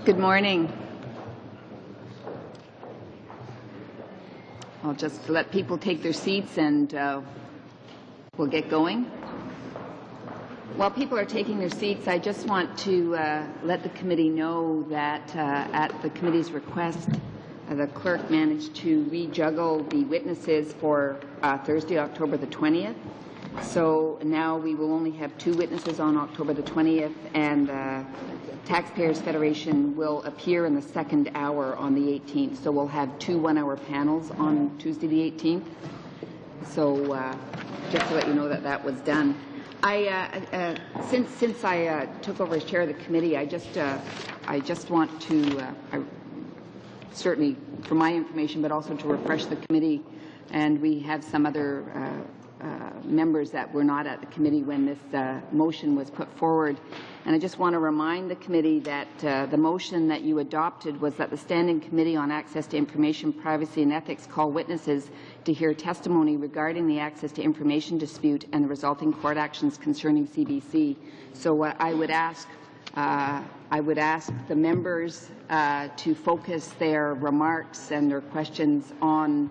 Good morning. I'll just let people take their seats and we'll get going. While people are taking their seats, I just want to let the committee know that at the committee's request, the clerk managed to rejuggle the witnesses for Thursday, October the 20th. So now we will only have 2 witnesses on October the 20th, and Taxpayers Federation will appear in the second hour on the 18th. So we'll have 2 one-hour panels on Tuesday the 18th. So just to let you know that that was done. Since I took over as chair of the committee, I just want to certainly for my information, but also to refresh the committee. And we have some other members that were not at the committee when this motion was put forward. And I just want to remind the committee that the motion that you adopted was that the Standing Committee on Access to Information, Privacy and Ethics call witnesses to hear testimony regarding the access to information dispute and the resulting court actions concerning CBC. So I would ask the members to focus their remarks and their questions on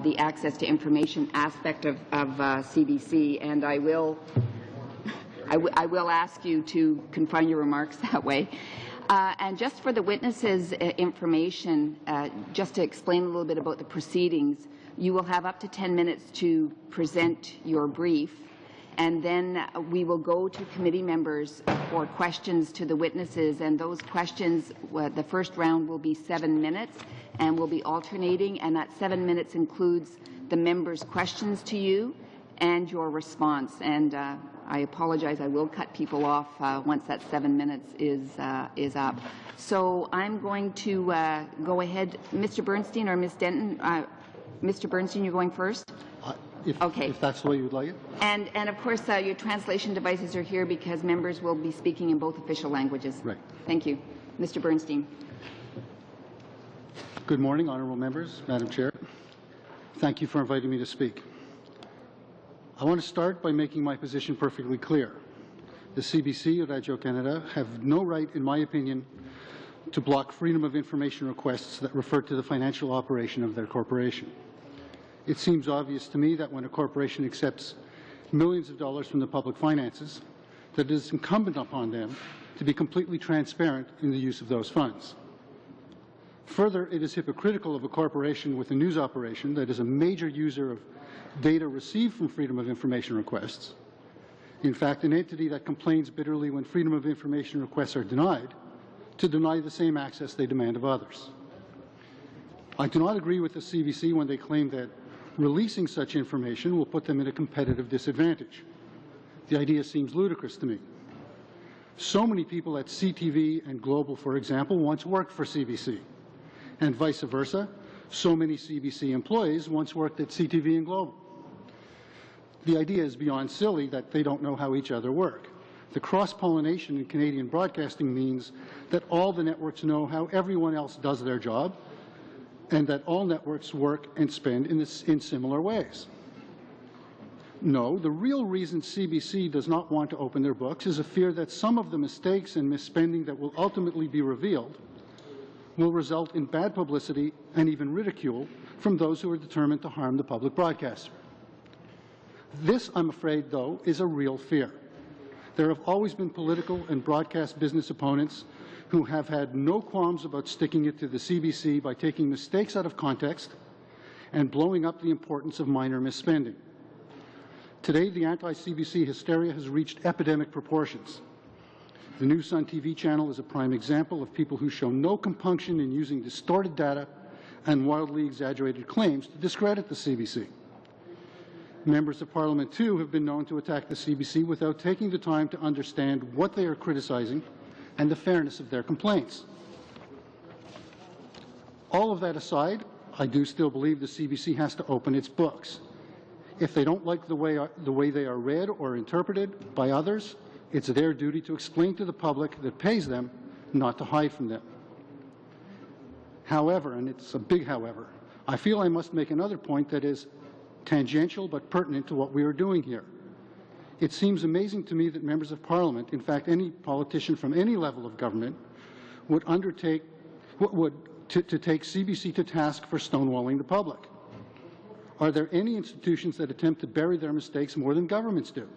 the access to information aspect of CBC, and I will ask you to confine your remarks that way. And just for the witnesses' information, just to explain a little bit about the proceedings, you will have up to 10 minutes to present your brief, and then we will go to committee members for questions to the witnesses, and those questions, the first round will be 7 minutes, and we'll be alternating, and that 7 minutes includes the members' questions to you and your response. And I apologize, I will cut people off once that 7 minutes is up. So I'm going to go ahead. Mr. Bernstein or Ms. Denton? Mr. Bernstein, you're going first? If that's the way you would like it. And of course, your translation devices are here because members will be speaking in both official languages. Right. Thank you. Mr. Bernstein. Good morning, honourable members, Madam Chair. Thank you for inviting me to speak. I want to start by making my position perfectly clear. The CBC or Radio-Canada have no right, in my opinion, to block freedom of information requests that refer to the financial operation of their corporation. It seems obvious to me that when a corporation accepts millions of dollars from the public finances, that it is incumbent upon them to be completely transparent in the use of those funds. Further, it is hypocritical of a corporation with a news operation that is a major user of data received from freedom of information requests, in fact, an entity that complains bitterly when freedom of information requests are denied, to deny the same access they demand of others. I do not agree with the CBC when they claim that releasing such information will put them at a competitive disadvantage. The idea seems ludicrous to me. So many people at CTV and Global, for example, once worked for CBC, and vice versa. So many CBC employees once worked at CTV and Global. The idea is beyond silly that they don't know how each other work. The cross-pollination in Canadian broadcasting means that all the networks know how everyone else does their job, and that all networks work and spend in similar ways. No, the real reason CBC does not want to open their books is a fear that some of the mistakes and misspending that will ultimately be revealed will result in bad publicity and even ridicule from those who are determined to harm the public broadcaster. This, I'm afraid, though, is a real fear. There have always been political and broadcast business opponents who have had no qualms about sticking it to the CBC by taking mistakes out of context and blowing up the importance of minor misspending. Today, the anti-CBC hysteria has reached epidemic proportions. The new Sun TV channel is a prime example of people who show no compunction in using distorted data and wildly exaggerated claims to discredit the CBC. Members of Parliament, too, have been known to attack the CBC without taking the time to understand what they are criticizing and the fairness of their complaints. All of that aside, I do still believe the CBC has to open its books. If they don't like the way they are read or interpreted by others, it's their duty to explain to the public that pays them, not to hide from them. However, and it's a big however, I feel I must make another point that is tangential but pertinent to what we are doing here. It seems amazing to me that members of Parliament, in fact any politician from any level of government, would undertake to take CBC to task for stonewalling the public? Are there any institutions that attempt to bury their mistakes more than governments do?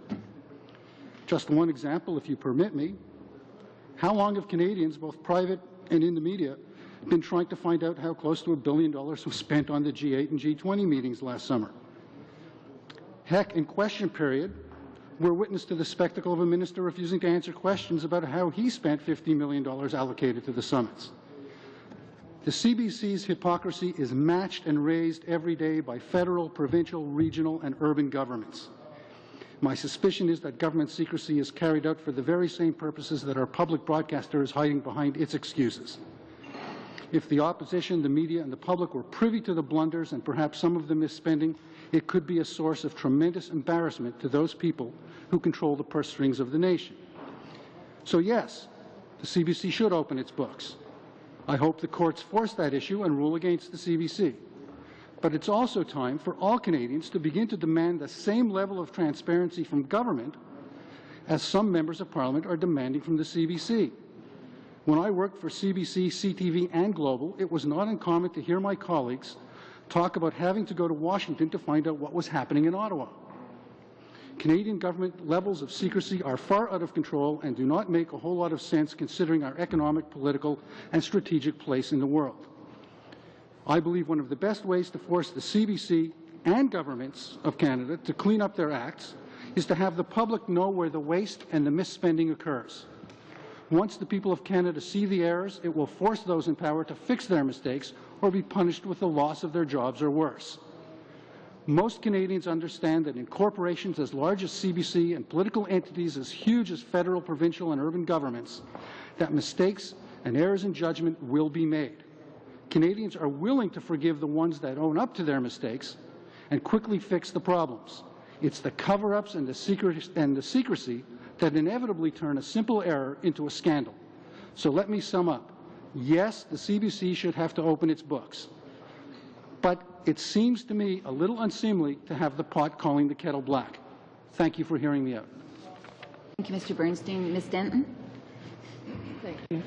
Just one example, if you permit me. How long have Canadians, both private and in the media, been trying to find out how close to $1 billion was spent on the G8 and G20 meetings last summer? Heck, in question period, we're witness to the spectacle of a minister refusing to answer questions about how he spent $50 million allocated to the summits. The CBC's hypocrisy is matched and raised every day by federal, provincial, regional, and urban governments. My suspicion is that government secrecy is carried out for the very same purposes that our public broadcaster is hiding behind its excuses. If the opposition, the media, and the public were privy to the blunders and perhaps some of the misspending, it could be a source of tremendous embarrassment to those people who control the purse strings of the nation. So yes, the CBC should open its books. I hope the courts force that issue and rule against the CBC. But it's also time for all Canadians to begin to demand the same level of transparency from government as some members of Parliament are demanding from the CBC. When I worked for CBC, CTV, and Global, it was not uncommon to hear my colleagues talk about having to go to Washington to find out what was happening in Ottawa. Canadian government levels of secrecy are far out of control and do not make a whole lot of sense considering our economic, political, and strategic place in the world. I believe one of the best ways to force the CBC and governments of Canada to clean up their acts is to have the public know where the waste and the misspending occurs. Once the people of Canada see the errors, it will force those in power to fix their mistakes or be punished with the loss of their jobs or worse. Most Canadians understand that in corporations as large as CBC and political entities as huge as federal, provincial, and urban governments, that mistakes and errors in judgment will be made. Canadians are willing to forgive the ones that own up to their mistakes and quickly fix the problems. It's the cover-ups and the secrecy that inevitably turn a simple error into a scandal. So let me sum up. Yes, the CBC should have to open its books. But it seems to me a little unseemly to have the pot calling the kettle black. Thank you for hearing me out. Thank you, Mr. Bernstein. Ms. Denton? Thank you.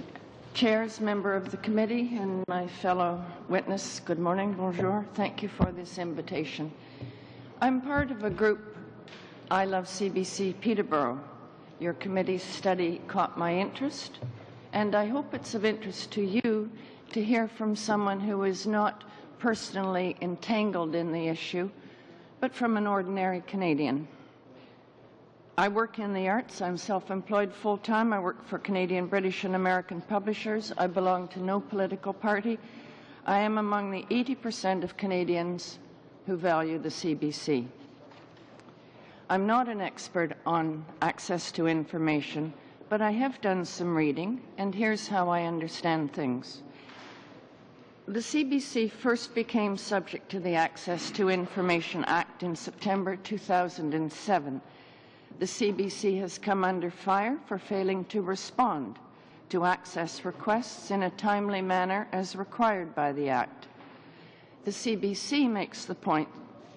Chairs, member of the committee, and my fellow witness, good morning, bonjour. Thank you for this invitation. I'm part of a group, I Love CBC Peterborough. Your committee's study caught my interest, and I hope it's of interest to you to hear from someone who is not personally entangled in the issue, but from an ordinary Canadian. I work in the arts. I'm self-employed full-time. I work for Canadian, British, and American publishers. I belong to no political party. I am among the 80% of Canadians who value the CBC. I'm not an expert on access to information, but I have done some reading, and here's how I understand things. The CBC first became subject to the Access to Information Act in September 2007. The CBC has come under fire for failing to respond to access requests in a timely manner as required by the Act. The CBC makes the point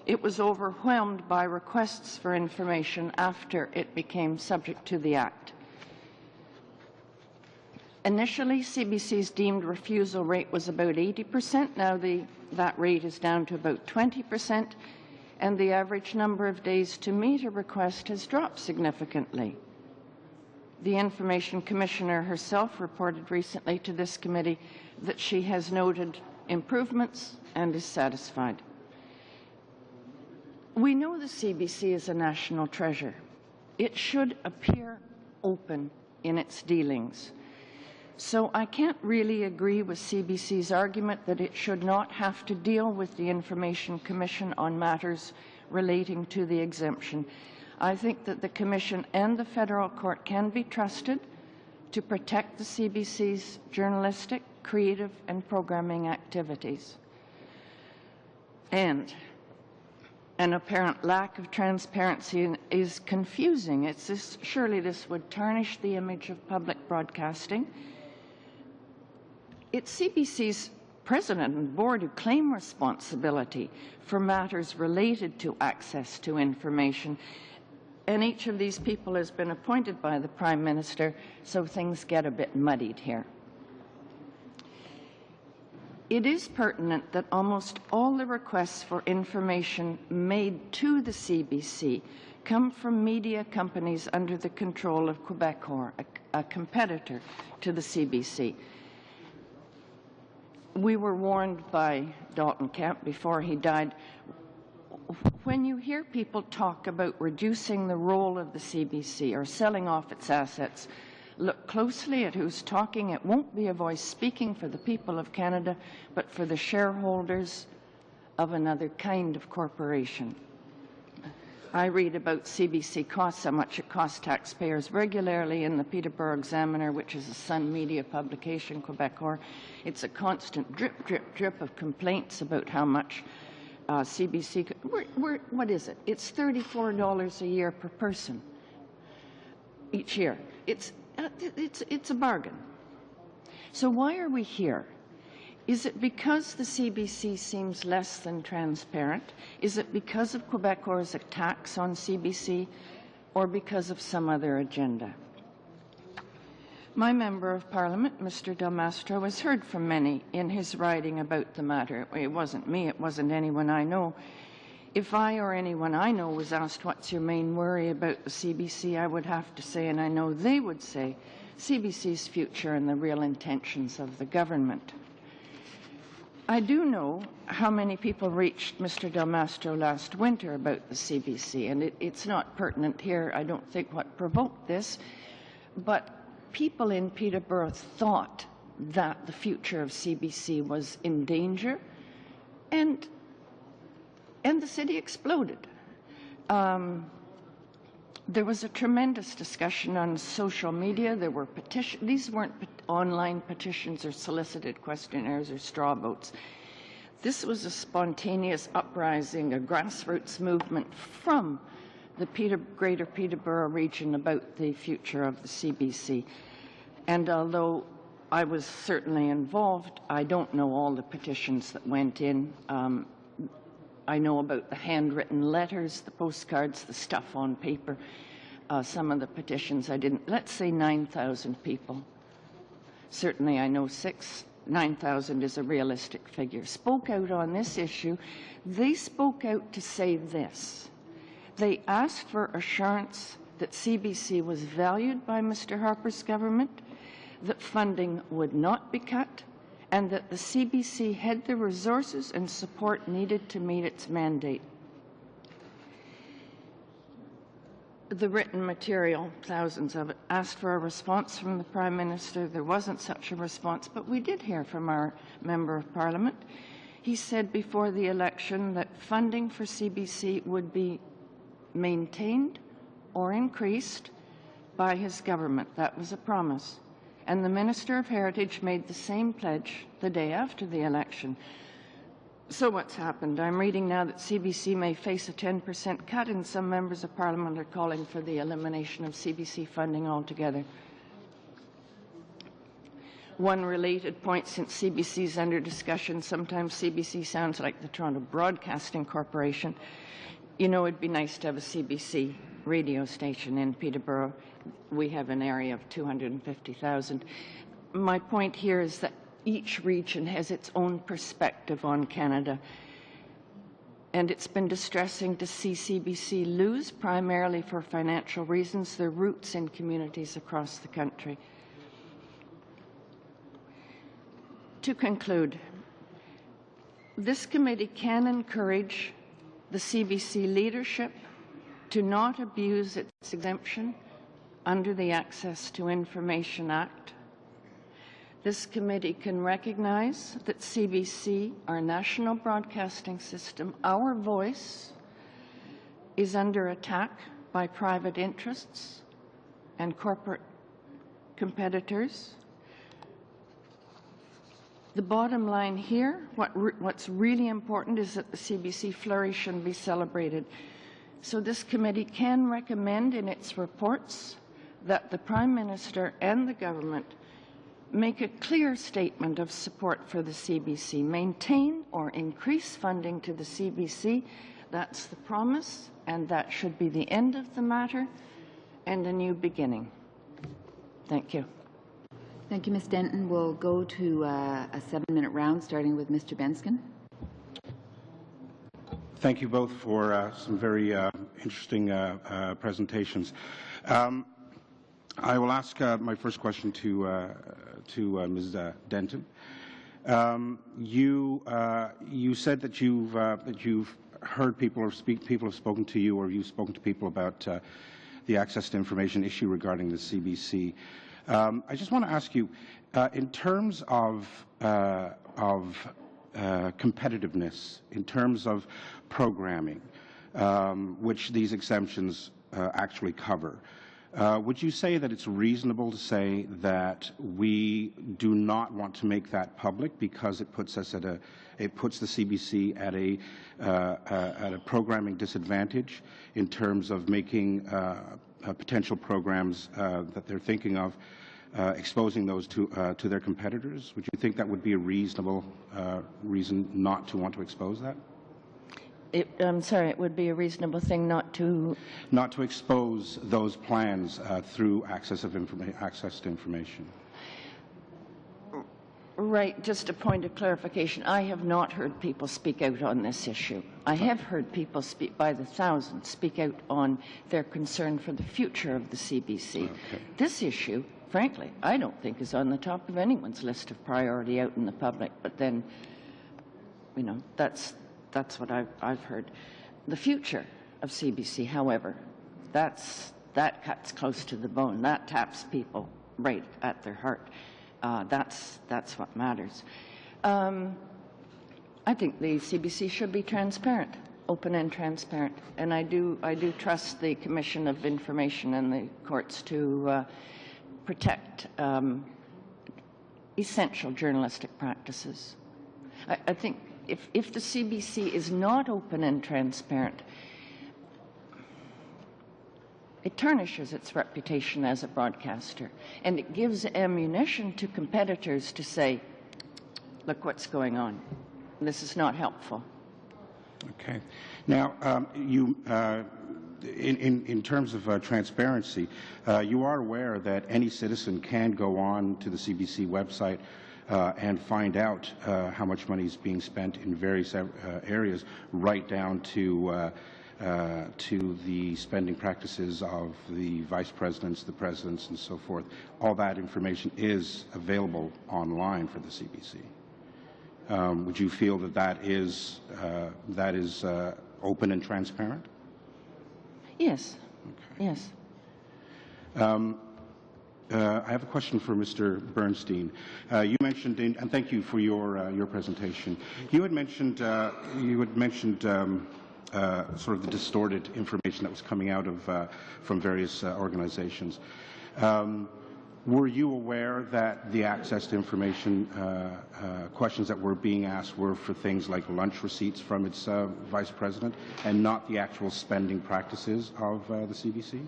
it was overwhelmed by requests for information after it became subject to the Act. Initially, CBC's deemed refusal rate was about 80%. Now that rate is down to about 20%, and the average number of days to meet a request has dropped significantly. The Information Commissioner herself reported recently to this committee that she has noted improvements and is satisfied. We know the CBC is a national treasure. It should appear open in its dealings. So I can't really agree with CBC's argument that it should not have to deal with the Information Commission on matters relating to the exemption. I think that the Commission and the Federal Court can be trusted to protect the CBC's journalistic, creative, and programming activities. And an apparent lack of transparency is confusing. Surely this would tarnish the image of public broadcasting. It's CBC's president and board who claim responsibility for matters related to access to information, and each of these people has been appointed by the Prime Minister, so things get a bit muddied here. It is pertinent that almost all the requests for information made to the CBC come from media companies under the control of Quebecor, a competitor to the CBC. We were warned by Dalton Kemp before he died. When you hear people talk about reducing the role of the CBC or selling off its assets, look closely at who's talking. It won't be a voice speaking for the people of Canada, but for the shareholders of another kind of corporation. I read about CBC costs, how much it costs taxpayers regularly in the Peterborough Examiner, which is a Sun Media publication, Quebecor. It's a constant drip, drip, drip of complaints about how much CBC, what is it? It's $34 a year per person each year. It's a bargain. So why are we here? Is it because the CBC seems less than transparent? Is it because of Quebecor's attacks on CBC, or because of some other agenda? My Member of Parliament, Mr. Del Mastro, has heard from many in his writing about the matter. It wasn't me, it wasn't anyone I know. If I or anyone I know was asked what's your main worry about the CBC, I would have to say, and I know they would say, CBC's future and the real intentions of the government. I do know how many people reached Mr. Del Mastro last winter about the CBC, and it's not pertinent here, I don't think, what provoked this, but people in Peterborough thought that the future of CBC was in danger, and the city exploded. There was a tremendous discussion on social media. There were petitions. These weren't online petitions or solicited questionnaires or straw votes. This was a spontaneous uprising, a grassroots movement from the Greater Peterborough region about the future of the CBC. And although I was certainly involved, I don't know all the petitions that went in. I know about the handwritten letters, the postcards, the stuff on paper. Some of the petitions I didn't. Let's say 9,000 people. Certainly I know 9,000 is a realistic figure. Spoke out on this issue. They spoke out to say this. They asked for assurance that CBC was valued by Mr. Harper's government, that funding would not be cut, and that the CBC had the resources and support needed to meet its mandate. The written material, thousands of it, asked for a response from the Prime Minister. There wasn't such a response, but we did hear from our Member of Parliament. He said before the election that funding for CBC would be maintained or increased by his government. That was a promise. And the Minister of Heritage made the same pledge the day after the election. So what's happened? I'm reading now that CBC may face a 10% cut, and some members of Parliament are calling for the elimination of CBC funding altogether. One related point, since CBC is under discussion, sometimes CBC sounds like the Toronto Broadcasting Corporation. You know, it'd be nice to have a CBC radio station in Peterborough. We have an area of 250,000. My point here is that each region has its own perspective on Canada, and it's been distressing to see CBC lose, primarily for financial reasons, their roots in communities across the country. To conclude, this committee can encourage the CBC leadership to not abuse its exemption under the Access to Information Act. This committee can recognize that CBC, our national broadcasting system, our voice, is under attack by private interests and corporate competitors. The bottom line here, what's really important is that the CBC flourish and be celebrated. So this committee can recommend in its reports that the Prime Minister and the government make a clear statement of support for the CBC, maintain or increase funding to the CBC. That's the promise, and that should be the end of the matter and a new beginning. Thank you. Thank you, Ms. Denton. We'll go to a 7-minute round, starting with Mr. Benskin. Thank you both for some very interesting presentations. I will ask my first question to Ms. Denton. You said that you've heard people or people have spoken to you, or you've spoken to people about the access to information issue regarding the CBC. I just want to ask you, in terms of competitiveness, in terms of programming, which these exemptions actually cover, would you say that it's reasonable to say that we do not want to make that public because it puts us it puts the CBC at a programming disadvantage in terms of making potential programs that they're thinking of, exposing those to their competitors? Would you think that would be a reasonable reason not to want to expose that? I'm sorry, it would be a reasonable thing not to expose those plans through access to information. Right. Just a point of clarification. I have not heard people speak out on this issue. I have heard people speak by the thousands speak out on their concern for the future of the CBC. Okay. This issue, frankly, I don't think is on the top of anyone's list of priority out in the public. But then, you know, that's what I've heard. The future of CBC, however, that cuts close to the bone. That taps people right at their heart. That's what matters. I think the CBC should be transparent, open and transparent, and I do trust the Commission of Information and the courts to protect essential journalistic practices. I think if the CBC is not open and transparent, it tarnishes its reputation as a broadcaster, and it gives ammunition to competitors to say, look what's going on. This is not helpful. Okay. Now, in terms of transparency, you are aware that any citizen can go on to the CBC website and find out how much money is being spent in various areas, right down to the spending practices of the vice presidents, the presidents, and so forth. All that information is available online for the CBC. Would you feel that that is open and transparent? Yes. Okay. Yes. I have a question for Mr. Bernstein. You mentioned, and thank you for your presentation. You had mentioned sort of the distorted information that was coming out of from various organizations. Were you aware that the access to information questions that were being asked were for things like lunch receipts from its vice president, and not the actual spending practices of the CBC?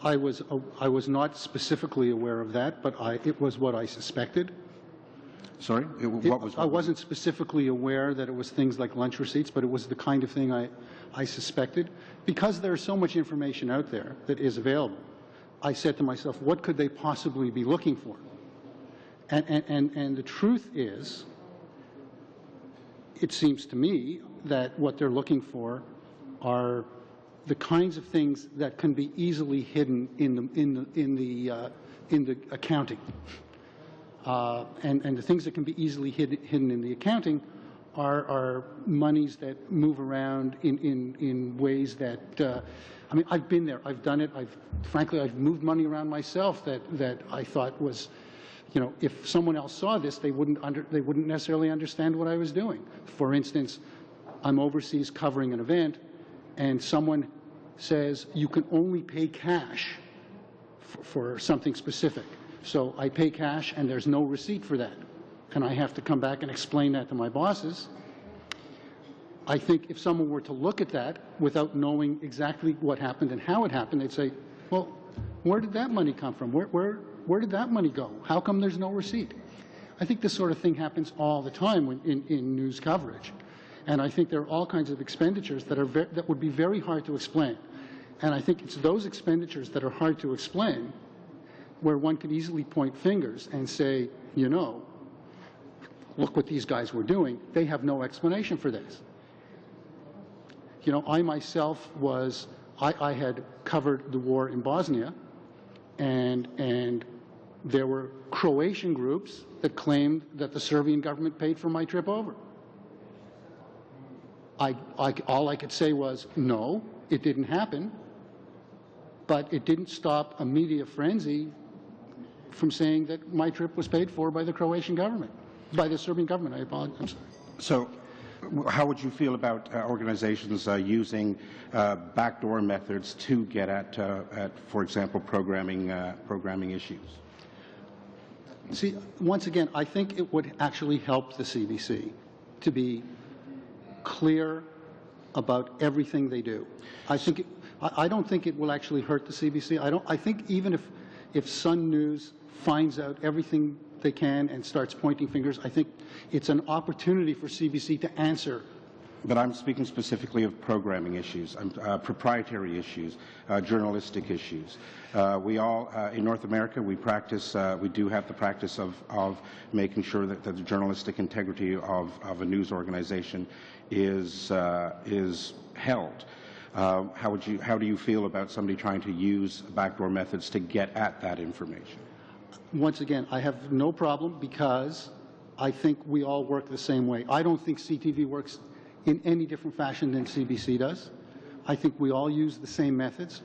I was not specifically aware of that, but it was what I suspected. Sorry? I wasn't specifically aware that it was things like lunch receipts, but it was the kind of thing I suspected. Because there's so much information out there that is available, I said to myself, what could they possibly be looking for? And the truth is, it seems to me that what they're looking for are the kinds of things that can be easily hidden in the accounting. And the things that can be easily hidden in the accounting are monies that move around in ways that, I mean, I've been there, I've done it, frankly, I've moved money around myself that I thought was, you know, if someone else saw this, they wouldn't necessarily understand what I was doing. For instance, I'm overseas covering an event, and someone says you can only pay cash for something specific. So I pay cash and there's no receipt for that. And I have to come back and explain that to my bosses. I think if someone were to look at that without knowing exactly what happened and how it happened, they'd say, well, where did that money come from? Where did that money go? How come there's no receipt? I think this sort of thing happens all the time in news coverage. And I think there are all kinds of expenditures that would be very hard to explain. And I think it's those expenditures that are hard to explain where one could easily point fingers and say, you know, look what these guys were doing. They have no explanation for this. You know, I myself I had covered the war in Bosnia, and there were Croatian groups that claimed that the Serbian government paid for my trip over. All I could say was, no, it didn't happen, but it didn't stop a media frenzy from saying that my trip was paid for by the Croatian government, by the Serbian government. I apologize. I'm sorry. So, how would you feel about organizations using backdoor methods to get at for example, programming issues? See, once again, I think it would actually help the CBC to be clear about everything they do. I don't think it will actually hurt the CBC. I think even if Sun News finds out everything they can and starts pointing fingers, I think it's an opportunity for CBC to answer. But I'm speaking specifically of programming issues, proprietary issues, journalistic issues. We all, in North America, we do have the practice of making sure that the journalistic integrity of a news organization is held. How do you feel about somebody trying to use backdoor methods to get at that information? Once again, I have no problem because I think we all work the same way. I don't think CTV works in any different fashion than CBC does. I think we all use the same methods.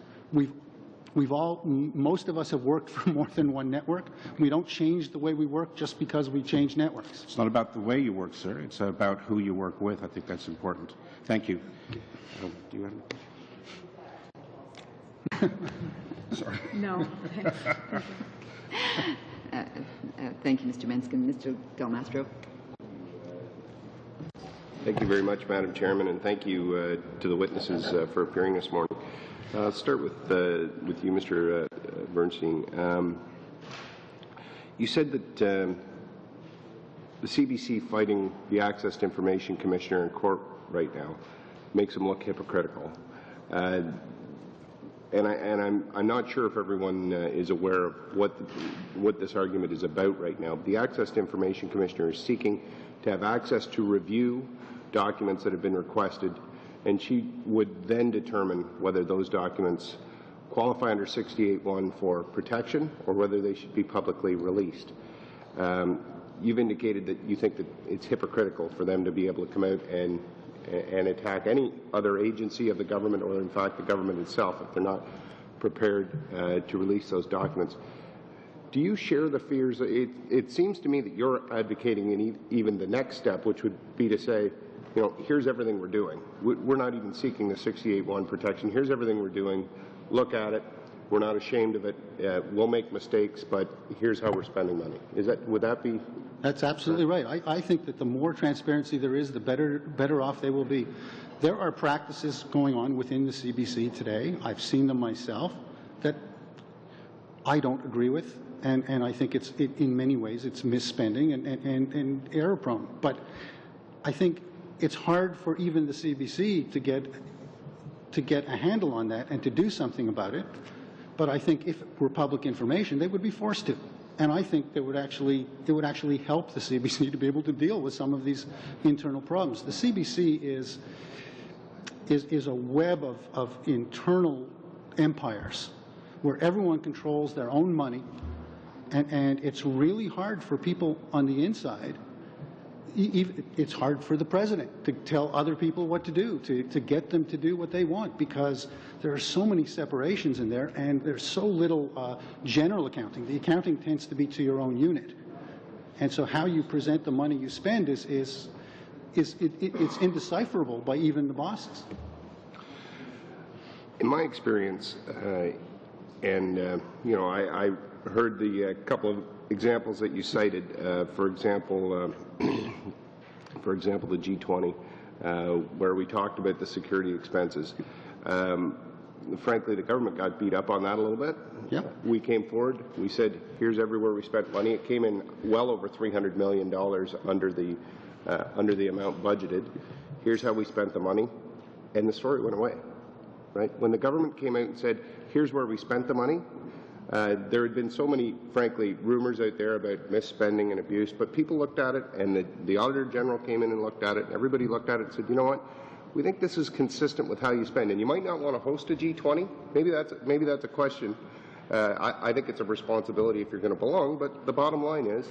Most of us have worked for more than one network. We don't change the way we work just because we change networks. It's not about the way you work, sir. It's about who you work with. I think that's important. Thank you. Do you have any questions? Sorry. No. Thank you, Mr. Menskin. Mr. Del Mastro. Thank you very much, Madam Chairman, and thank you to the witnesses for appearing this morning. I'll start with you, Mr. Bernstein. You said that the CBC fighting the Access to Information Commissioner in court right now makes him look hypocritical. And I'm not sure if everyone is aware of what this argument is about right now. The Access to Information Commissioner is seeking to have access to review documents that have been requested, and she would then determine whether those documents qualify under 68(1) for protection or whether they should be publicly released. You've indicated that you think that it's hypocritical for them to be able to come out and attack any other agency of the government or, in fact, the government itself if they're not prepared to release those documents. Do you share the fears? It seems to me that you're advocating even the next step, which would be to say, you know, here's everything we're doing. We're not even seeking the 68(1) protection. Here's everything we're doing. Look at it. We're not ashamed of it. We'll make mistakes, but here's how we're spending money. Would that be? That's absolutely right. I think that the more transparency there is, the better off they will be. There are practices going on within the CBC today. I've seen them myself that I don't agree with, and I think in many ways it's misspending and error prone. But I think it's hard for even the CBC to get a handle on that and to do something about it. But I think if it were public information, they would be forced to. And I think it would actually help the CBC to be able to deal with some of these internal problems. The CBC is a web of internal empires where everyone controls their own money, and it's really hard for people on the inside. It's hard for the president to tell other people what to do, to get them to do what they want, because there are so many separations in there, and there's so little general accounting. The accounting tends to be to your own unit, and so how you present the money you spend it's indecipherable by even the bosses. In my experience, you know, I heard the couple of examples that you cited. For example, the G20, where we talked about the security expenses. Frankly, the government got beat up on that a little bit. Yeah. We came forward. We said, here's everywhere we spent money. It came in well over $300 million under the amount budgeted. Here's how we spent the money, and the story went away. Right? When the government came out and said, here's where we spent the money, There had been so many, frankly, rumors out there about misspending and abuse, but people looked at it, and the Auditor General came in and looked at it, and everybody looked at it and said, you know what, we think this is consistent with how you spend. And you might not want to host a G20. Maybe that's a question. I think it's a responsibility if you're going to belong, but the bottom line is,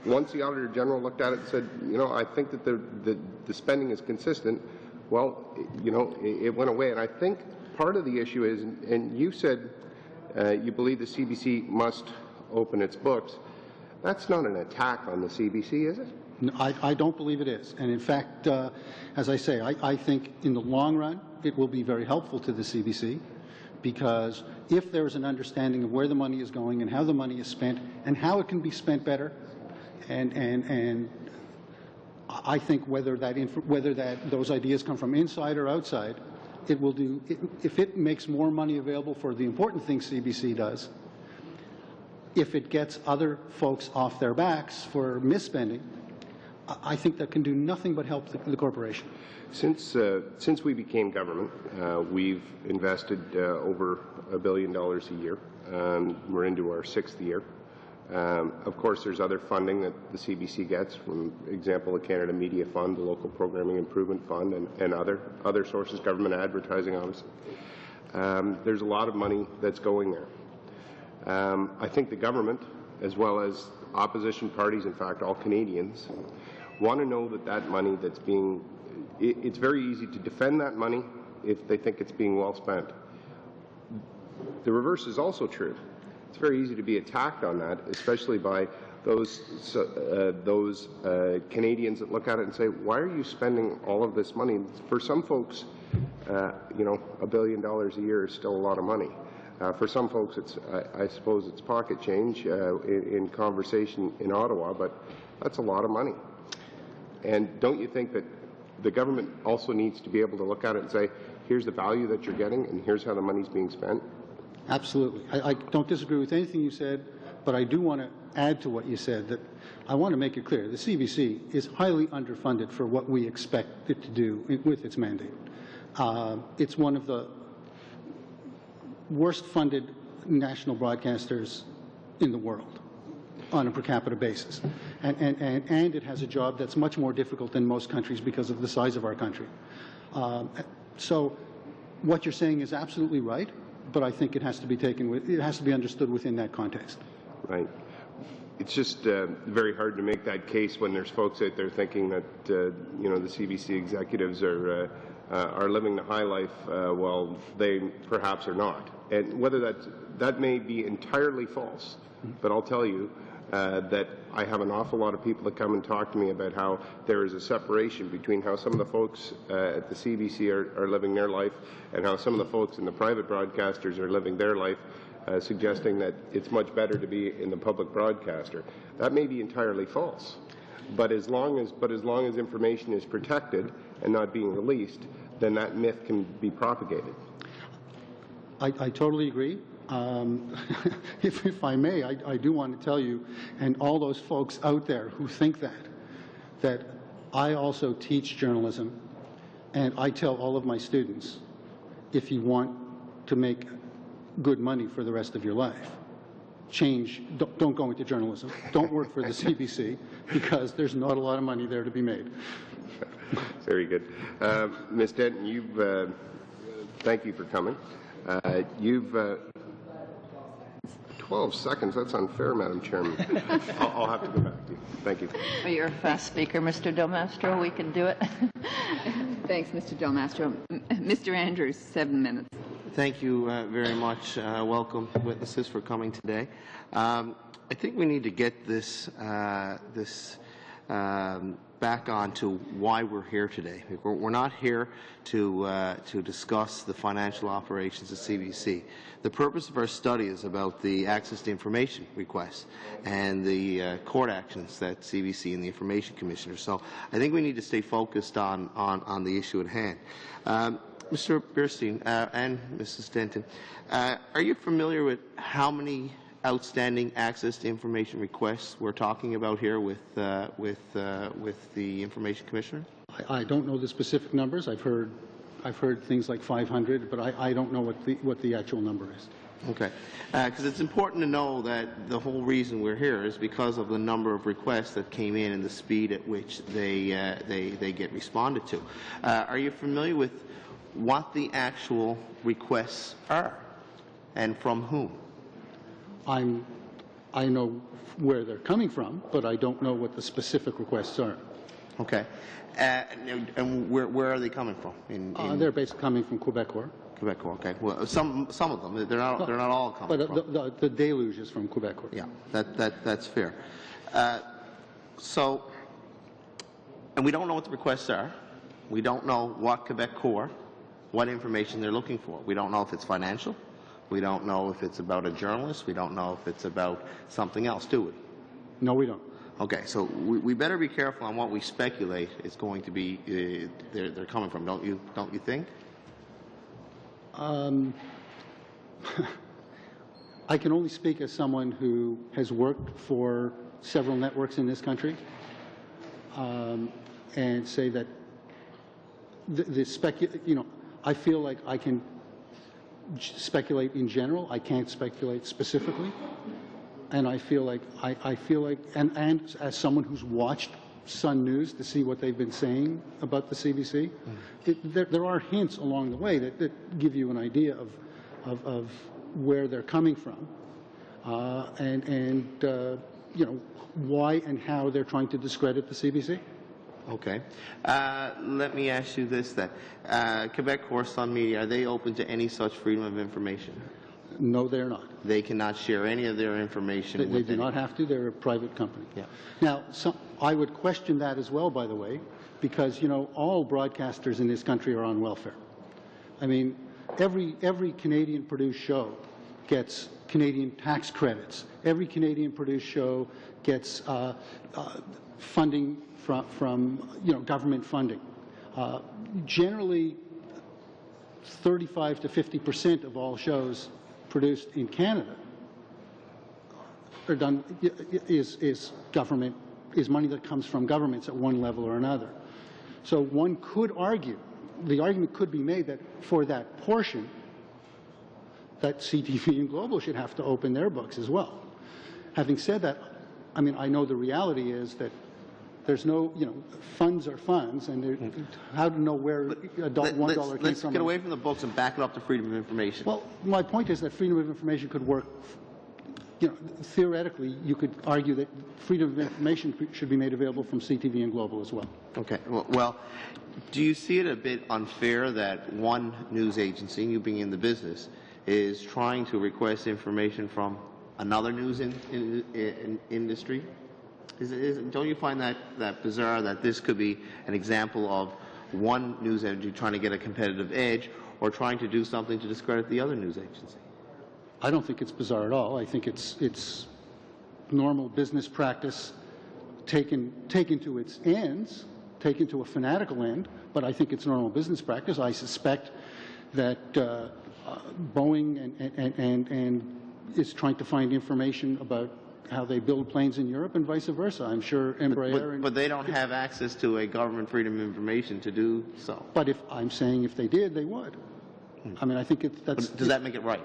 once the Auditor General looked at it and said, you know, I think that the spending is consistent, well, you know, it went away. And I think part of the issue is, and you said you believe the CBC must open its books. That's not an attack on the CBC, is it? No, I don't believe it is. And in fact, as I say, I think in the long run it will be very helpful to the CBC, because if there is an understanding of where the money is going and how the money is spent and how it can be spent better, and I think whether those ideas come from inside or outside, it will do. If it makes more money available for the important things CBC does, if it gets other folks off their backs for misspending, I think that can do nothing but help the corporation. Since we became government, we've invested over $1 billion a year. We're into our 6th year. Of course, there's other funding that the CBC gets, from example, the Canada Media Fund, the Local Programming Improvement Fund, and other sources, government advertising, obviously. There's a lot of money that's going there. I think the government, as well as opposition parties, in fact, all Canadians, want to know that money that's being, it's very easy to defend that money if they think it's being well spent. The reverse is also true. It's very easy to be attacked on that, especially by those Canadians that look at it and say, why are you spending all of this money? For some folks, you know, $1 billion a year is still a lot of money. For some folks, I suppose it's pocket change in conversation in Ottawa, but that's a lot of money. And don't you think that the government also needs to be able to look at it and say, here's the value that you're getting, and here's how the money's being spent? Absolutely. I don't disagree with anything you said, but I do want to add to what you said that I want to make it clear. The CBC is highly underfunded for what we expect it to do with its mandate. It's one of the worst funded national broadcasters in the world on a per capita basis. And it has a job that's much more difficult than most countries because of the size of our country. So what you're saying is absolutely right, but I think it has to be it has to be understood within that context. Right. It's just very hard to make that case when there's folks out there thinking that you know, the CBC executives are living the high life while they perhaps are not. And whether that may be entirely false, but I'll tell you that I have an awful lot of people that come and talk to me about how there is a separation between how some of the folks at the CBC are living their life and how some of the folks in the private broadcasters are living their life, suggesting that it's much better to be in the public broadcaster. That may be entirely false, but as long as information is protected and not being released, then that myth can be propagated. I totally agree. If I may, I do want to tell you, and all those folks out there who think that I also teach journalism, and I tell all of my students, if you want to make good money for the rest of your life, don't go into journalism. Don't work for the CBC, because there's not a lot of money there to be made. Very good. Ms. Denton, thank you for coming. You've 12 seconds. That's unfair, Madam Chairman. I'll have to go back to you. Thank you. Well, you're a fast speaker, Mr. Del Mastro. We can do it. Thanks, Mr. Del Mastro. Mr. Andrews, 7 minutes. Thank you very much. Welcome, witnesses, for coming today. I think we need to get this back on to why we're here today. We're not here to discuss the financial operations of CBC. The purpose of our study is about the access to information requests and the court actions that CBC and the Information Commissioner. So I think we need to stay focused on the issue at hand. Mr. Bierstein and Mrs. Denton, are you familiar with how many outstanding access to information requests we're talking about here with the Information Commissioner? I don't know the specific numbers. I've heard I've heard things like 500, but I don't know what the actual number is. Okay, because it's important to know that the whole reason we're here is because of the number of requests that came in and the speed at which they get responded to. Are you familiar with what the actual requests are and from whom? I know where they're coming from, but I don't know what the specific requests are. Okay, and where are they coming from? They're basically coming from Quebecor. Quebecor, okay. Well, some of them. They're not all coming from. But the deluge is from Quebecor. Yeah, that's fair. So, and we don't know what the requests are. We don't know what Quebecor, what information they're looking for. We don't know if it's financial. We don't know if it's about a journalist. We don't know if it's about something else, do we? No, we don't. Okay, so we better be careful on what we speculate is going to be they're coming from. Don't you think? I can only speak as someone who has worked for several networks in this country, and say that I feel like I can speculate in general. I can't speculate specifically, and I feel like and as someone who's watched Sun News to see what they've been saying about the CBC, there are hints along the way that give you an idea of where they're coming from, and why and how they're trying to discredit the CBC. Okay. Let me ask you this then. Quebecor Sun Media, are they open to any such freedom of information? No, they're not. They cannot share any of their information They do not have to. They're a private company. Yeah. Now, I would question that as well, by the way, because, all broadcasters in this country are on welfare. I mean, every Canadian-produced show gets Canadian tax credits. Every Canadian-produced show gets funding from government funding. Generally, 35 to 50% of all shows produced in Canada are done is money that comes from governments at one level or another. So one could argue, the argument could be made that for that portion, that CTV and Global should have to open their books as well. Having said that, I mean, I know the reality is that there's no, funds are funds, and how to know where $1 came from. Let's get away from the books and back it up to freedom of information. Well, my point is that freedom of information could work. Theoretically, you could argue that freedom of information should be made available from CTV and Global as well. Okay. Well, do you see it a bit unfair that one news agency, you being in the business, is trying to request information from another news industry? Don't you find that bizarre that this could be an example of one news agency trying to get a competitive edge or trying to do something to discredit the other news agency? I don't think it's bizarre at all. I think it's normal business practice taken to its ends, taken to a fanatical end, but I think it's normal business practice. I suspect that Boeing and is trying to find information about how they build planes in Europe and vice versa. I'm sure Embraer... But they don't have access to a government freedom of information to do so. But I'm saying if they did, they would. I mean, I think that's... Does that make it right?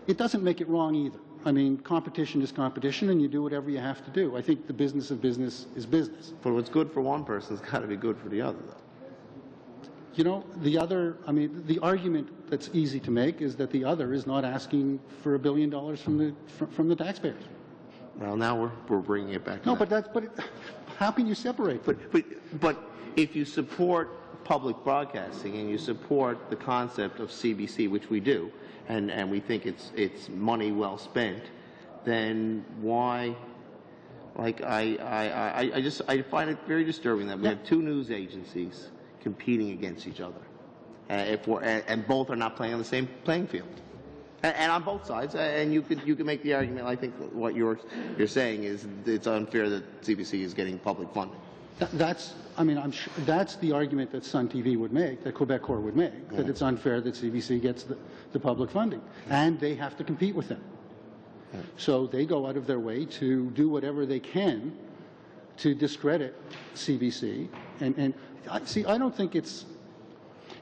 It doesn't make it wrong either. I mean, competition is competition, and you do whatever you have to do. I think the business of business is business. But what's good for one person has got to be good for the other, though. The argument that's easy to make is that the other is not asking for $1 billion from the taxpayers. Well, now we're bringing it back. No, but how can you separate them? But if you support public broadcasting and you support the concept of CBC, which we do, and we think it's money well spent, then why? Like I find it very disturbing that we have two news agencies competing against each other, and both are not playing on the same playing field, and on both sides. And you could make the argument. I think what you're saying is it's unfair that CBC is getting public funding. I'm sure that's the argument that Sun TV would make, that Quebecor would make, that it's unfair that CBC gets the public funding, and they have to compete with them. So they go out of their way to do whatever they can to discredit CBC. And I don't think it's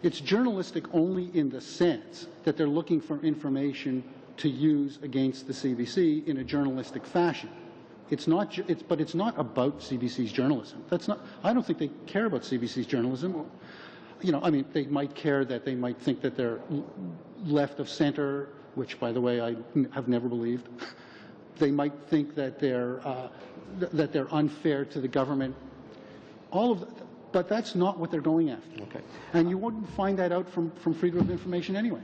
It's journalistic only in the sense that they're looking for information to use against the CBC in a journalistic fashion. It's not, but it's not about CBC's journalism. That's not. I don't think they care about CBC's journalism. You know, I mean, they might care that they might think that they're left of center, which, by the way, I have never believed. They might think that they're unfair to the government. All of that, but that's not what they're going after. Okay. And you wouldn't find that out from freedom of information anyway.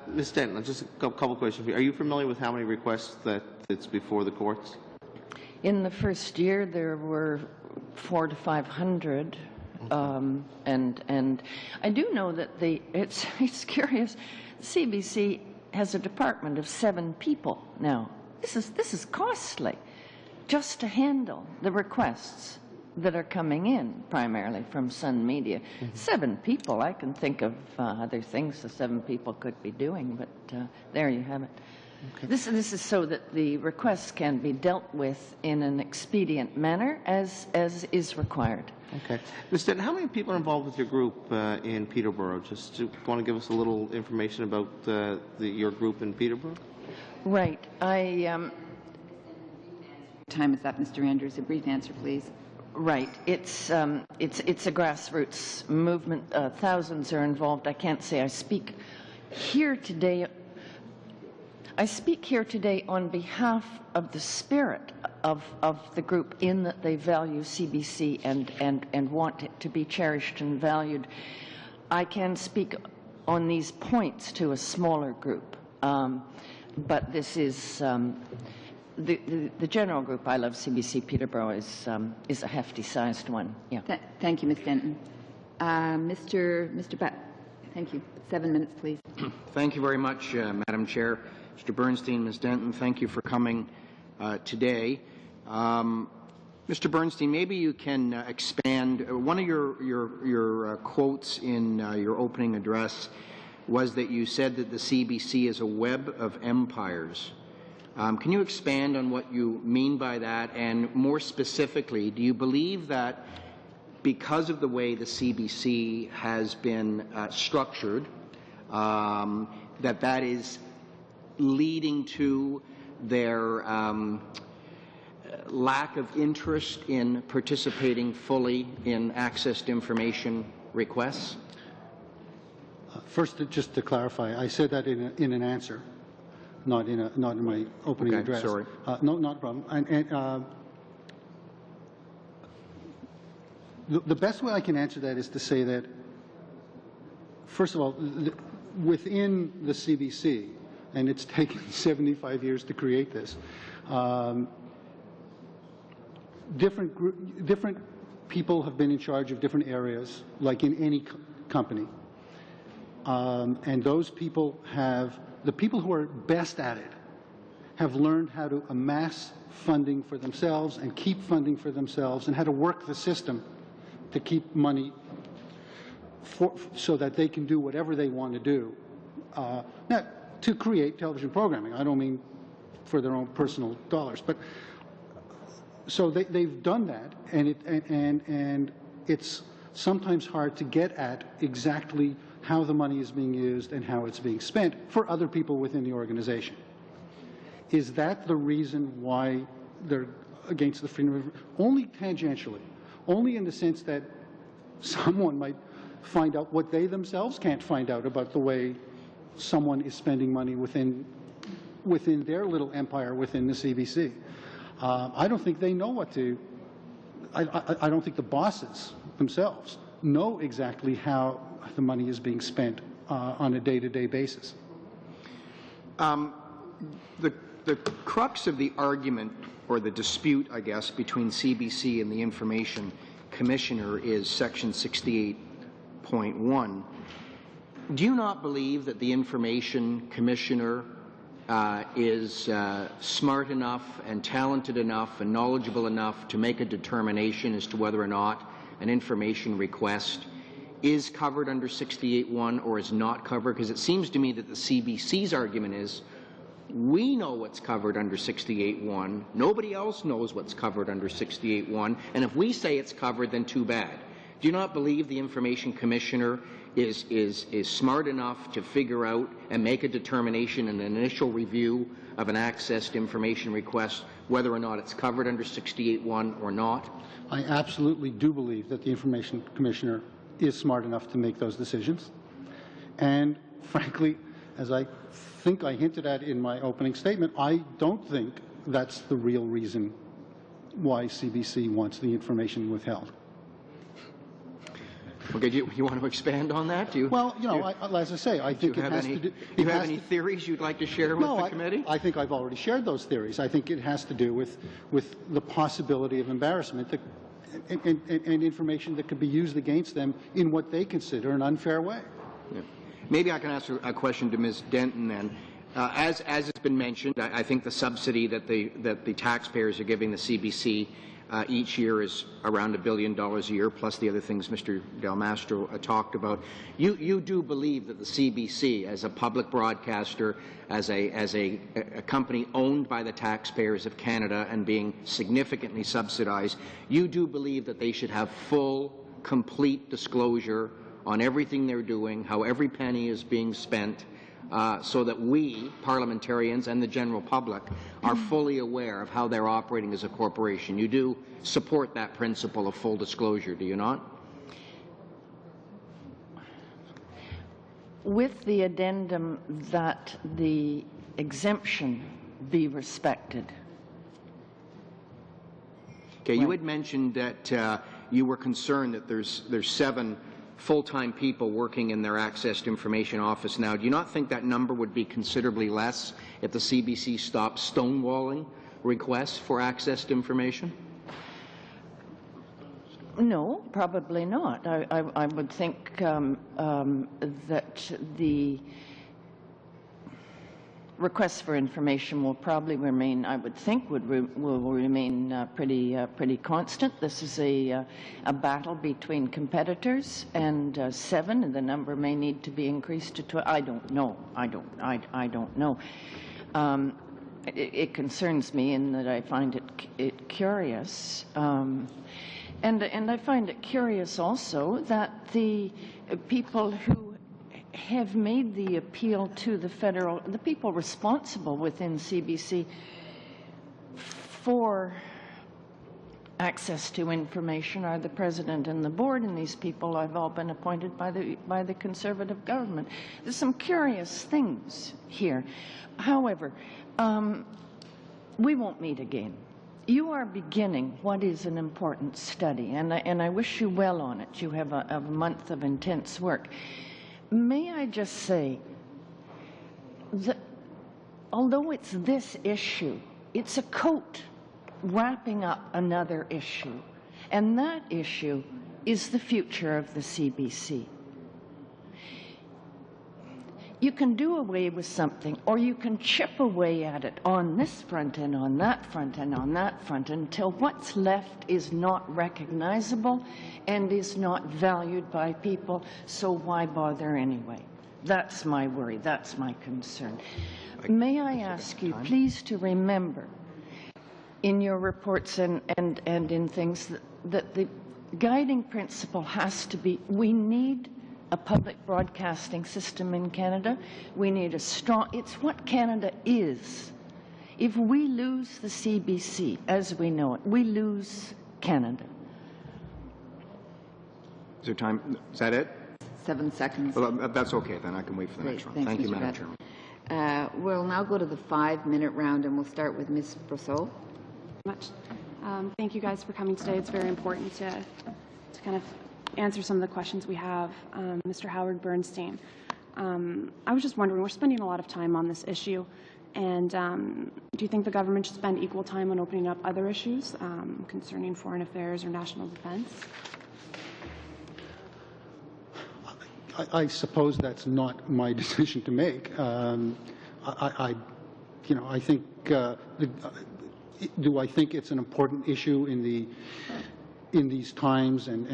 Ms. Denton, just a couple questions for you. Are you familiar with how many requests that it's before the courts? In the first year, there were 400 to 500, and I do know that it's curious. The CBC has a department of 7 people now. This is costly, just to handle the requests that are coming in, primarily from Sun Media. 7 people. I can think of other things the 7 people could be doing, but there you have it. Okay. This is so that the requests can be dealt with in an expedient manner as is required. Okay. Ms. Denton, how many people are involved with your group in Peterborough? Just want to give us a little information about your group in Peterborough? Right. Time is up, Mr. Andrews. A brief answer, please. Right. It's a grassroots movement. Thousands are involved. I can't say I speak here today. I speak here today on behalf of the spirit of the group, in that they value CBC and want it to be cherished and valued. I can speak on these points to a smaller group, but this is the general group. I Love CBC Peterborough is a hefty-sized one. Yeah. Thank you, Ms. Denton. Mr. Butt, thank you. 7 minutes, please. Thank you very much, Madam Chair. Mr. Bernstein, Ms. Denton, thank you for coming today. Mr. Bernstein, maybe you can expand. One of your quotes in your opening address was that you said that the CBC is a web of empires. Can you expand on what you mean by that? And more specifically, do you believe that because of the way the CBC has been structured, that is leading to their lack of interest in participating fully in access to information requests? First, just to clarify, I said that in an answer, not in my opening address. Sorry. No, not a problem. And the best way I can answer that is to say that, first of all, within the CBC, and it's taken 75 years to create this, different people have been in charge of different areas, like in any company. And those people the people who are best at it have learned how to amass funding for themselves and keep funding for themselves, and how to work the system to keep money so that they can do whatever they want to do. Now, to create television programming. I don't mean for their own personal dollars, but so they've done that, and it's sometimes hard to get at exactly how the money is being used and how it's being spent for other people within the organization. Is that the reason why they're against the freedom of information? Only tangentially, only in the sense that someone might find out what they themselves can't find out about the way someone is spending money within their little empire within the CBC. I don't think they know what to. I don't think the bosses themselves know exactly how the money is being spent on a day-to-day basis. The crux of the argument, or the dispute, I guess, between CBC and the Information Commissioner is Section 68.1. Do you not believe that the Information Commissioner is smart enough and talented enough and knowledgeable enough to make a determination as to whether or not an information request is covered under 68.1 or is not covered? Because it seems to me that the CBC's argument is, we know what's covered under 68.1, nobody else knows what's covered under 68.1, and if we say it's covered, then too bad. Do you not believe the Information Commissioner is smart enough to figure out and make a determination in an initial review of an accessed information request whether or not it's covered under 68.1 or not? I absolutely do believe that the Information Commissioner is smart enough to make those decisions. And frankly, as I think I hinted at in my opening statement, I don't think that's the real reason why CBC wants the information withheld. Okay, do you want to expand on that? Well, as I say, I think it has to do... Do you have any theories you'd like to share with the committee? I think I've already shared those theories. I think it has to do with the possibility of embarrassment and information that could be used against them in what they consider an unfair way. Yeah. Maybe I can ask a question to Ms. Denton then. As has been mentioned, I think the subsidy that the taxpayers are giving the CBC each year is around $1 billion a year, plus the other things Mr. Del Mastro talked about. You do believe that the CBC, as a public broadcaster, as a company owned by the taxpayers of Canada and being significantly subsidized, you do believe that they should have full, complete disclosure on everything they're doing, how every penny is being spent, so that we, parliamentarians and the general public, are fully aware of how they're operating as a corporation. You do support that principle of full disclosure, do you not? With the addendum that the exemption be respected. Okay, you had mentioned that you were concerned that there's 7 full-time people working in their accessed information office now. Do you not think that number would be considerably less if the CBC stopped stonewalling requests for accessed information? No, probably not. I would think that the requests for information will probably remain, I would think, will remain pretty constant. This is a battle between competitors, and 7, and the number may need to be increased to 12. I don't know. I don't know. It concerns me in that I find it curious, and I find it curious also that the people who have made the appeal to the people responsible within CBC for access to information are the President and the Board, and these people have all been appointed by the Conservative government. There's some curious things here. However, we won't meet again. You are beginning what is an important study, and I wish you well on it. You have a month of intense work. May I just say that although it's this issue, it's a coat wrapping up another issue, and that issue is the future of the CBC. You can do away with something, or you can chip away at it on this front and on that front and on that front until what's left is not recognizable and is not valued by people, so why bother anyway? That's my worry, that's my concern. May I ask you please to remember in your reports and in things that the guiding principle has to be, we need a public broadcasting system in Canada. We need a strong, it's what Canada is. If we lose the CBC as we know it, we lose Canada. Is there time? Is that it? 7 seconds. Well, that's okay, then I can wait for the next one. Thanks, Thank you, Mr. Madam Bradford. Chairman. We'll now go to the 5-minute round, and we'll start with Ms. Brosseau. Thank you guys for coming today. It's very important to kind of answer some of the questions we have. Mr. Howard Bernstein, I was just wondering, we're spending a lot of time on this issue, and do you think the government should spend equal time on opening up other issues concerning foreign affairs or national defense? I suppose that's not my decision to make. I think. Do I think it's an important issue in these times and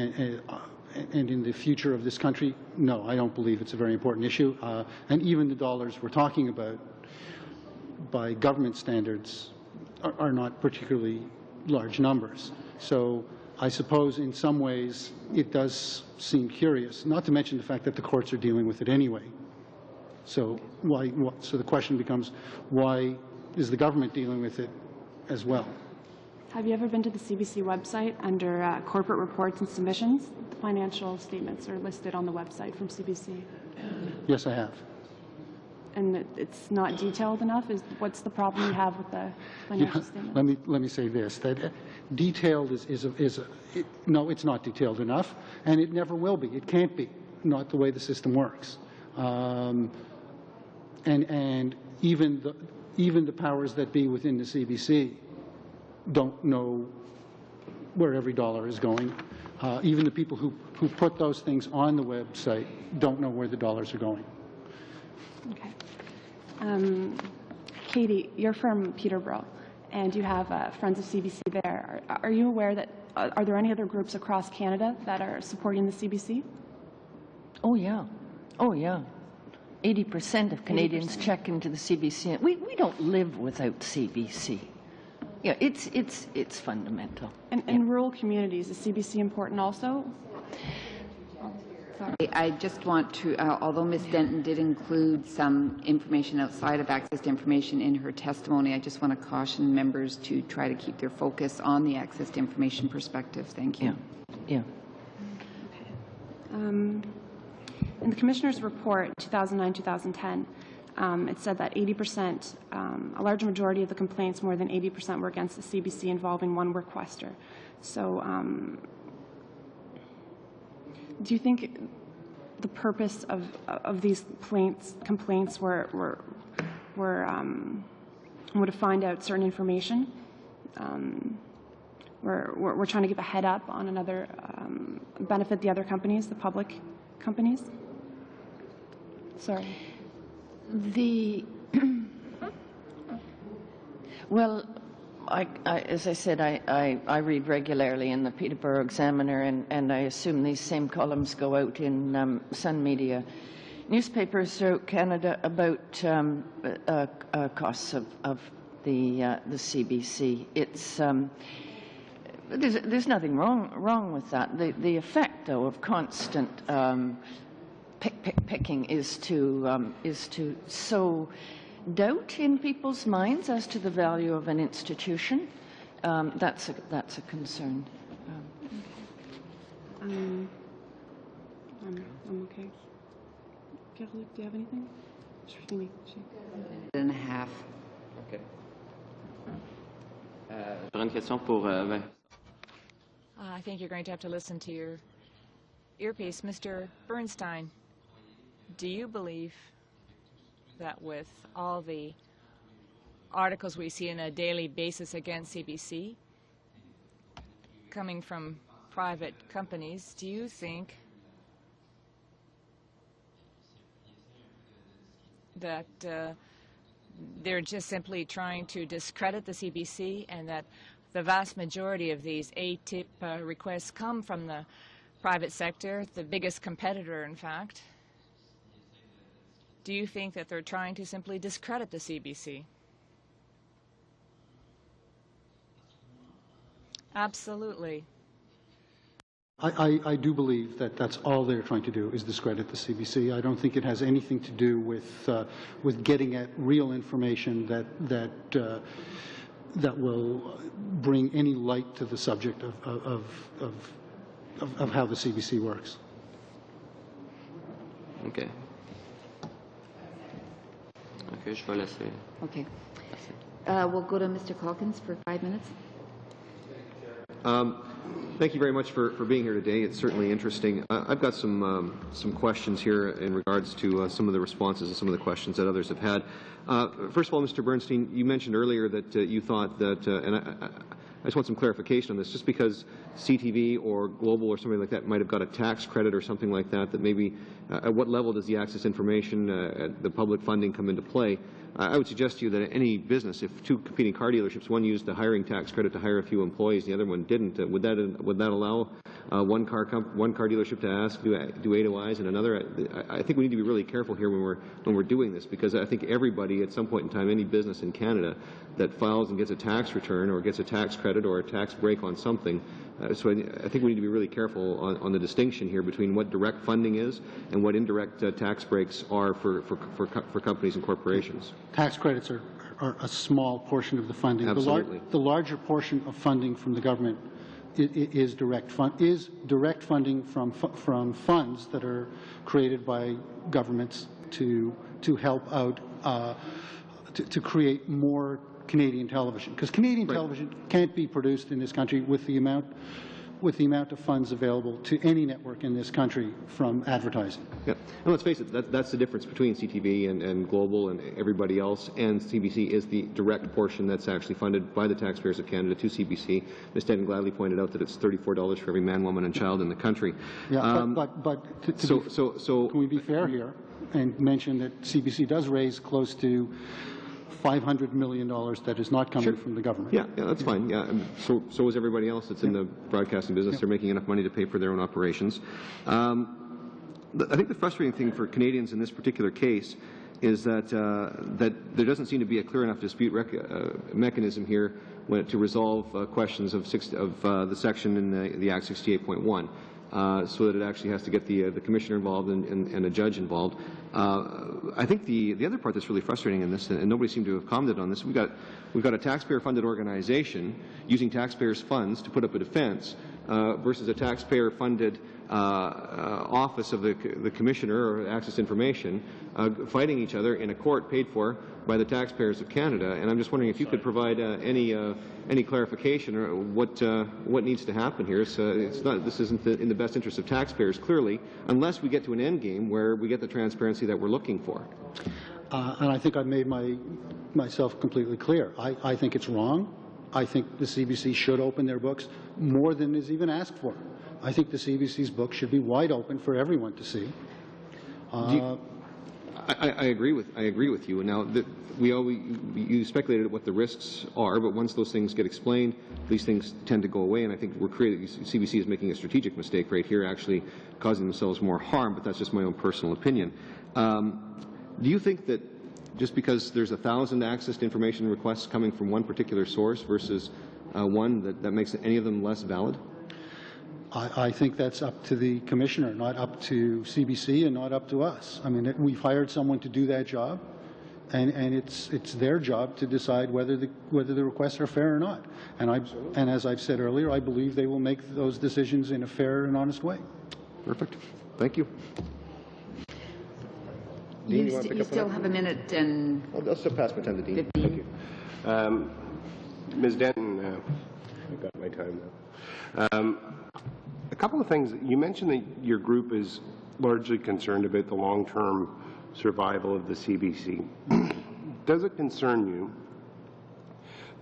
in the future of this country? No, I don't believe it's a very important issue. And even the dollars we're talking about, by government standards, are not particularly large numbers. So I suppose in some ways it does seem curious, not to mention the fact that the courts are dealing with it anyway. So so the question becomes, why is the government dealing with it as well? Have you ever been to the CBC website under corporate reports and submissions? The financial statements are listed on the website from CBC. Yes, I have. And it's not detailed enough? What's the problem you have with the financial statements? Let me say this, that detailed no, it's not detailed enough, and it never will be. It can't be, not the way the system works. And even the powers that be within the CBC don't know where every dollar is going. Even the people who put those things on the website don't know where the dollars are going. Okay. Katie, you're from Peterborough, and you have Friends of CBC there. Are you aware that, are there any other groups across Canada that are supporting the CBC? Oh, yeah. Oh, yeah. 80% of Canadians 80%. Check into the CBC. We don't live without CBC. Yeah, it's fundamental. And in rural communities, is CBC important also? Sorry, I just want to, although Ms. Denton did include some information outside of access to information in her testimony, I just want to caution members to try to keep their focus on the access to information perspective. Thank you. Yeah. Okay. In the Commissioner's report, 2009-2010, it said that 80%, a large majority of the complaints, more than 80%, were against the CBC involving one requester. So, do you think the purpose of these complaints were to find out certain information? We're trying to give a head up on another, benefit the other companies, the public companies? Sorry. Well, as I said, I read regularly in the Peterborough Examiner, and I assume these same columns go out in Sun Media newspapers throughout Canada about costs of the CBC. It's there's nothing wrong with that. The effect, though, of constant picking is to sow doubt in people's minds as to the value of an institution. That's a concern. I'm okay. Caroline, do you have anything? And a half. Okay. Une question pour I think you're going to have to listen to your earpiece. Mr. Bernstein, do you believe that with all the articles we see on a daily basis against CBC coming from private companies, do you think that they're just simply trying to discredit the CBC, and that the vast majority of these ATIP requests come from the private sector, the biggest competitor, in fact? Do you think that they're trying to simply discredit the CBC? Absolutely. I do believe that that's all they're trying to do is discredit the CBC. I don't think it has anything to do with getting at real information that will bring any light to the subject of how the CBC works. Okay. Okay, je vais laisser. Okay. We'll go to Mr. Calkins for 5 minutes. Thank you very much for being here today. It's certainly interesting. I've got some questions here in regards to some of the responses and some of the questions that others have had. First of all, Mr. Bernstein, you mentioned earlier that you thought that, and I just want some clarification on this, just because CTV or Global or somebody like that might have got a tax credit or something like that, that maybe at what level does the access information, the public funding come into play? I would suggest to you that any business, if two competing car dealerships, one used the hiring tax credit to hire a few employees, the other one didn't, would that allow one car dealership to ask, do ETHIs, and another. I think we need to be really careful here when we're doing this, because I think everybody at some point in time, any business in Canada that files and gets a tax return or gets a tax credit or a tax break on something. So I think we need to be really careful on the distinction here between what direct funding is and what indirect tax breaks are for companies and corporations. Tax credits are a small portion of the funding. Absolutely. The larger portion of funding from the government is direct funding from funds that are created by governments to help out to create more Canadian television, because Canadian television can't be produced in this country with the amount of funds available to any network in this country from advertising. Yeah, and let's face it, that's the difference between CTV and Global and everybody else, and CBC is the direct portion that's actually funded by the taxpayers of Canada to CBC. Ms. Denton gladly pointed out that it's $34 for every man, woman, and child in the country. Yeah, can we be fair here and mention that CBC does raise close to $500 million that is not coming from the government. Yeah, that's fine. Yeah, and so is everybody else that's in the broadcasting business. They're making enough money to pay for their own operations. I think the frustrating thing for Canadians in this particular case is that there doesn't seem to be a clear enough dispute mechanism here to resolve questions of the section in the Act 68.1. So that it actually has to get the commissioner involved and a judge involved. I think the other part that's really frustrating in this, and nobody seemed to have commented on this, we've got a taxpayer-funded organization using taxpayers' funds to put up a defense versus a taxpayer-funded office of the commissioner or access to information fighting each other in a court paid for by the taxpayers of Canada. And I'm just wondering if you could provide any clarification or what needs to happen here. This isn't in the best interest of taxpayers, clearly, unless we get to an end game where we get the transparency that we're looking for. And I think I've made myself completely clear. I think it's wrong. I think the CBC should open their books more than is even asked for. I think the CBC's book should be wide open for everyone to see. I agree with you. Now, you speculated what the risks are, but once those things get explained, these things tend to go away. And I think CBC is making a strategic mistake right here, actually causing themselves more harm. But that's just my own personal opinion. Do you think that just because there's 1,000 access to information requests coming from one particular source versus one that makes any of them less valid? I think that's up to the commissioner, not up to CBC and not up to us. I mean, we've hired someone to do that job, and it's their job to decide whether the requests are fair or not. And as I've said earlier, I believe they will make those decisions in a fair and honest way. Perfect. Thank you. Dean, you still have a minute and... I'll still pass my time to Dean. 15. Thank you. Ms. Denton, I've got my time now. A couple of things. You mentioned that your group is largely concerned about the long-term survival of the CBC. Does it concern you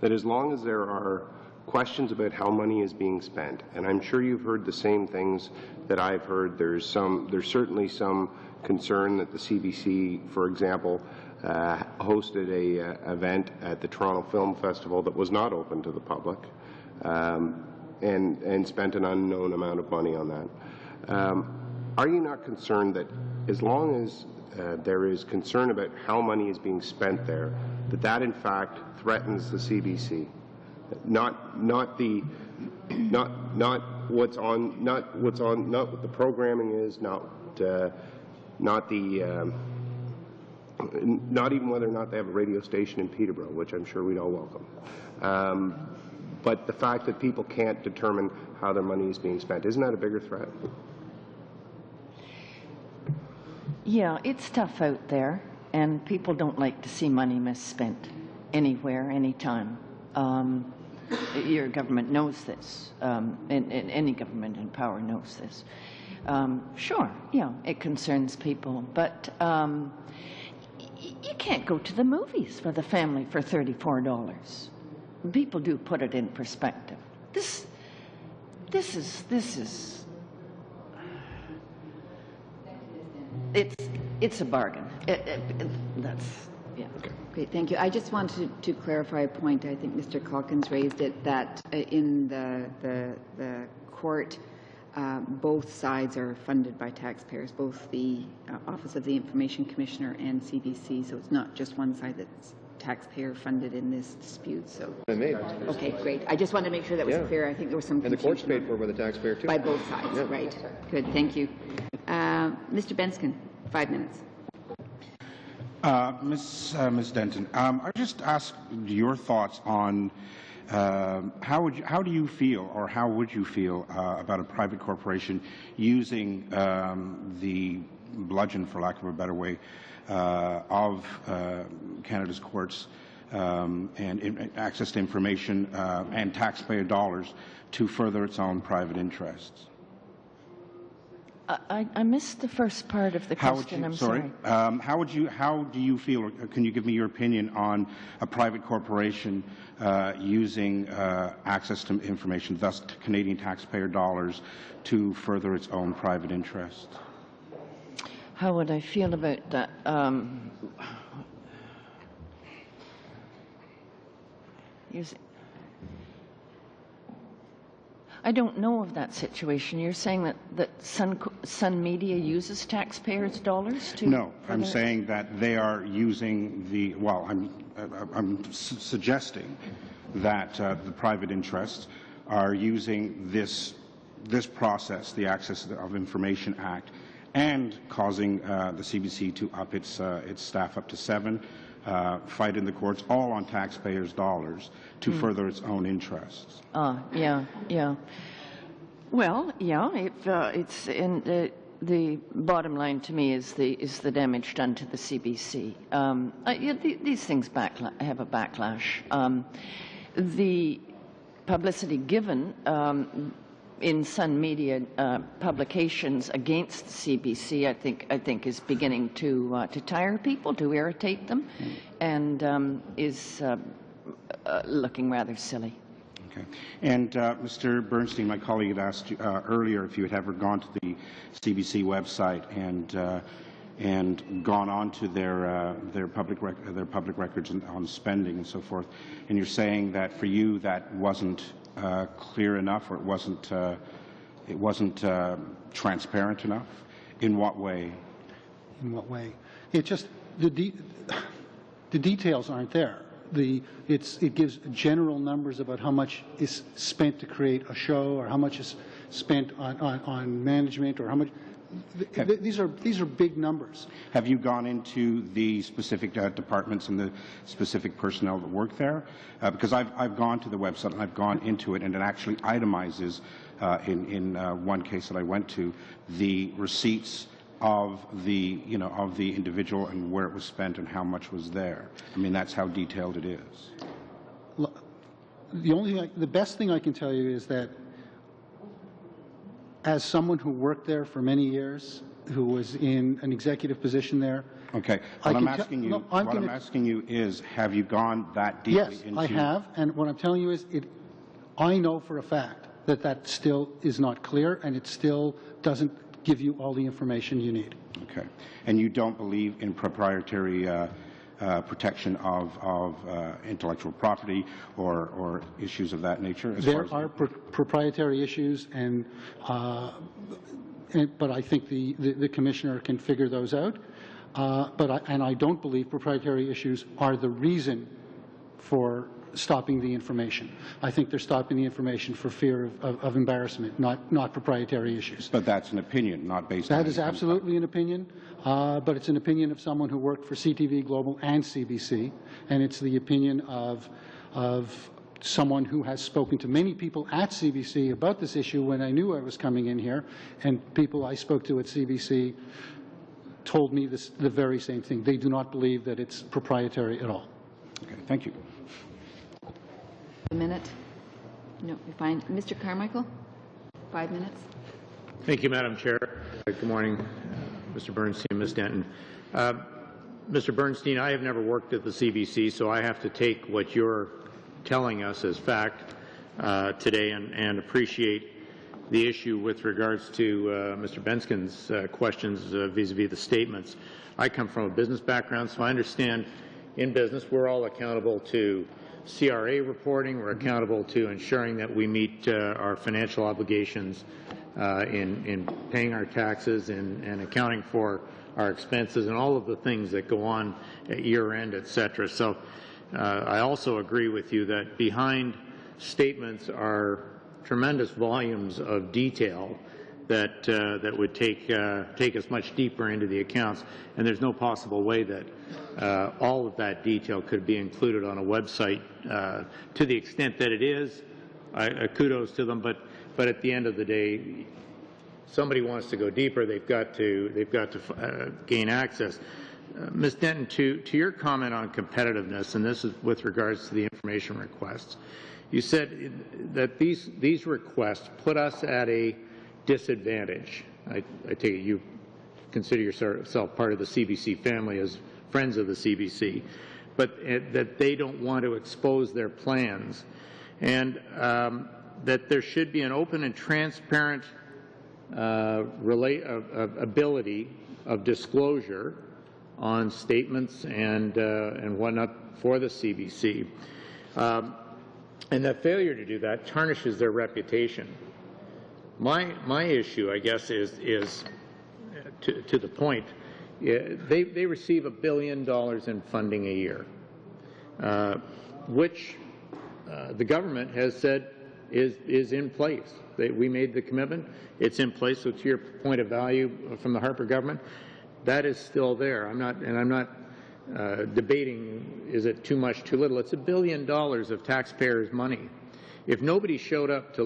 that as long as there are questions about how money is being spent, and I'm sure you've heard the same things that I've heard, there's certainly some concern that the CBC, for example, hosted a event at the Toronto Film Festival that was not open to the public, and spent an unknown amount of money on that. Are you not concerned that as long as there is concern about how money is being spent there, that in fact threatens the CBC? Not what the programming is, not even whether or not they have a radio station in Peterborough, which I'm sure we'd all welcome. But the fact that people can't determine how their money is being spent, isn't that a bigger threat? Yeah, it's tough out there, and people don't like to see money misspent anywhere, anytime. Your government knows this, and any government in power knows this. Sure, yeah, it concerns people, but you can't go to the movies for the family for $34. People do put it in perspective. This is it's a bargain. That's yeah. Okay. Great, thank you. I just wanted to clarify a point. I think Mr. Calkins raised it, that in the court, both sides are funded by taxpayers, both the Office of the Information Commissioner and CBC, so it's not just one side that's taxpayer funded in this dispute. So, okay, great. I just wanted to make sure that was clear. I think there was some confusion. And the court's paid for by the taxpayer too. By both sides, right. Good, thank you. Mr. Benskin, 5 minutes. Ms. Denton, I just ask your thoughts on how do you feel, or how would you feel about a private corporation using the bludgeon, for lack of a better way, of Canada's courts and access to information and taxpayer dollars to further its own private interests? I missed the first part of the question. I'm sorry. How do you feel, or can you give me your opinion on a private corporation using access to information, thus to Canadian taxpayer dollars, to further its own private interests? How would I feel about that? I don't know of that situation. You're saying that Sun Media uses taxpayers' dollars to? No, I'm saying that they are using the. Well, I'm suggesting that the private interests are using this process, the Access of Information Act, and causing the CBC to up its staff up to 7, fight in the courts, all on taxpayers' dollars, to further its own interests. Yeah. Well, yeah, it's in the bottom line to me is the damage done to the CBC. These things have a backlash. The publicity given in Sun Media publications against the CBC, I think is beginning to tire people, to irritate them, and is looking rather silly. Okay. And Mr. Bernstein, my colleague had asked you earlier if you had ever gone to the CBC website and gone on to their public records on spending and so forth, and you're saying that for you that wasn't clear enough, or it wasn't transparent enough. In what way? In what way? It just the details aren't there. It gives general numbers about how much is spent to create a show, or how much is spent on management, or how much. These are big numbers. Have you gone into the specific departments and the specific personnel that work there? Because I've gone to the website and I've gone into it, and it actually itemizes in one case that I went to the receipts of the individual and where it was spent and how much was there. I mean, that's how detailed it is. The best thing I can tell you is that, as someone who worked there for many years, who was in an executive position there. Okay. What I'm asking you is, have you gone that deeply into? Yes, I have, and what I'm telling you is, I know for a fact that still is not clear, and it still doesn't give you all the information you need. Okay. And you don't believe in proprietary protection of intellectual property or issues of that nature? There are proprietary issues, but I think the Commissioner can figure those out. And I don't believe proprietary issues are the reason for stopping the information. I think they're stopping the information for fear of embarrassment, not proprietary issues. But that's an opinion, not based on... That is absolutely an opinion, but it's an opinion of someone who worked for CTV Global and CBC, and it's the opinion of someone who has spoken to many people at CBC about this issue when I knew I was coming in here, and people I spoke to at CBC told me the very same thing. They do not believe that it's proprietary at all. Okay, thank you. A minute. No, you're fine. Mr. Carmichael, 5 minutes. Thank you, Madam Chair. Good morning, Mr. Bernstein, Ms. Denton. Mr. Bernstein, I have never worked at the CBC, so I have to take what you're telling us as fact today and appreciate the issue with regards to Mr. Benskin's questions vis-a-vis the statements. I come from a business background, so I understand in business we're all accountable to CRA reporting. We're accountable to ensuring that we meet our financial obligations in paying our taxes and accounting for our expenses and all of the things that go on at year end, et cetera. So I also agree with you that behind statements are tremendous volumes of detail that would take us much deeper into the accounts, and there's no possible way that all of that detail could be included on a website. To the extent that it is, kudos to them. But at the end of the day, somebody wants to go deeper. They've got to gain access. Ms. Denton, to your comment on competitiveness, and this is with regards to the information requests, you said that these requests put us at a disadvantage. I take it you consider yourself part of the CBC family as friends of the CBC, but that they don't want to expose their plans, and that there should be an open and transparent ability of disclosure on statements and whatnot for the CBC, and that failure to do that tarnishes their reputation. My issue, I guess, is to the point. They receive $1 billion in funding a year, which the government has said is in place. We made the commitment; it's in place. So, to your point of value from the Harper government, that is still there. I'm not debating is it too much, too little. It's $1 billion of taxpayers' money. If nobody showed up to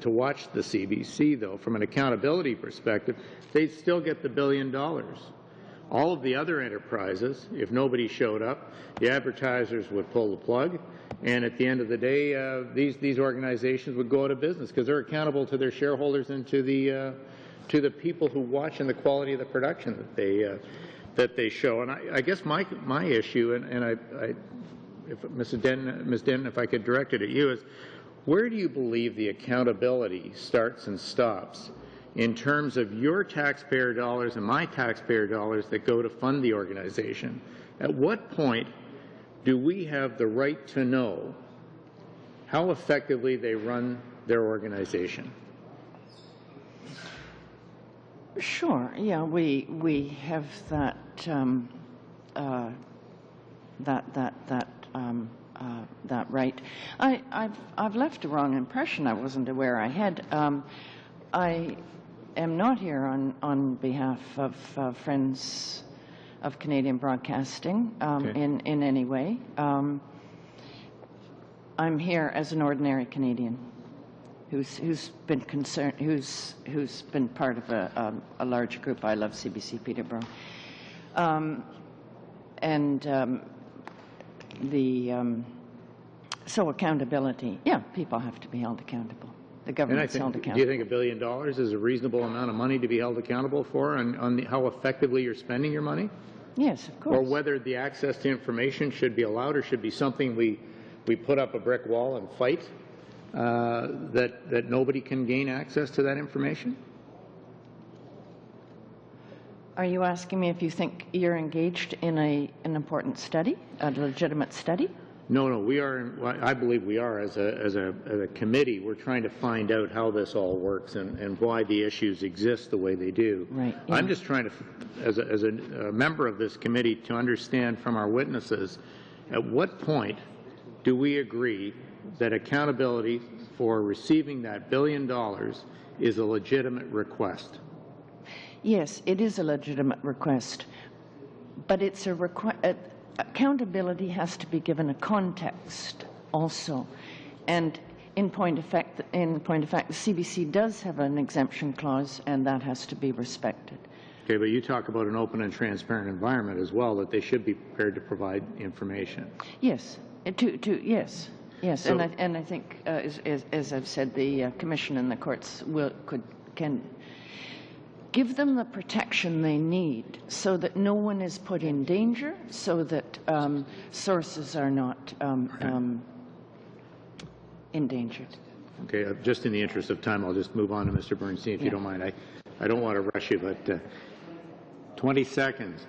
watch the CBC, though, from an accountability perspective, they'd still get the $1 billion. All of the other enterprises, if nobody showed up, the advertisers would pull the plug, and at the end of the day, these organizations would go out of business because they're accountable to their shareholders and to the people who watch and the quality of the production that they show. And I guess my issue, and if Ms. Denton, if I could direct it at you, is where do you believe the accountability starts and stops in terms of your taxpayer dollars and my taxpayer dollars that go to fund the organization? At what point do we have the right to know how effectively they run their organization? Sure. Yeah, we have that that right. I've left a wrong impression. I wasn't aware I had. I am not here on behalf of Friends of Canadian Broadcasting in any way. I'm here as an ordinary Canadian who's been concerned, who's been part of a large group. I love CBC Peterborough, so accountability. Yeah, people have to be held accountable. The government's held accountable. Do you think $1 billion is a reasonable amount of money to be held accountable for, on how effectively you're spending your money? Yes, of course. Or whether the access to information should be allowed or should be something we put up a brick wall and fight, that nobody can gain access to that information? Are you asking me if you think you're engaged in an important study, a legitimate study? No, we are. I believe we are as a committee. We're trying to find out how this all works and why the issues exist the way they do. Right. Yeah. I'm just trying to, as a member of this committee, to understand from our witnesses, at what point do we agree that accountability for receiving that $1 billion is a legitimate request? Yes, it is a legitimate request, but it's a request. Accountability has to be given a context also, and in point of fact, the CBC does have an exemption clause, and that has to be respected. Okay, but you talk about an open and transparent environment as well, that they should be prepared to provide information. Yes, yes. So, and I think, as I've said, the Commission and the courts can give them the protection they need so that no one is put in danger, so that sources are not endangered. Okay, just in the interest of time, I'll just move on to Mr. Bernstein, if you don't mind. I don't want to rush you, but 20 seconds.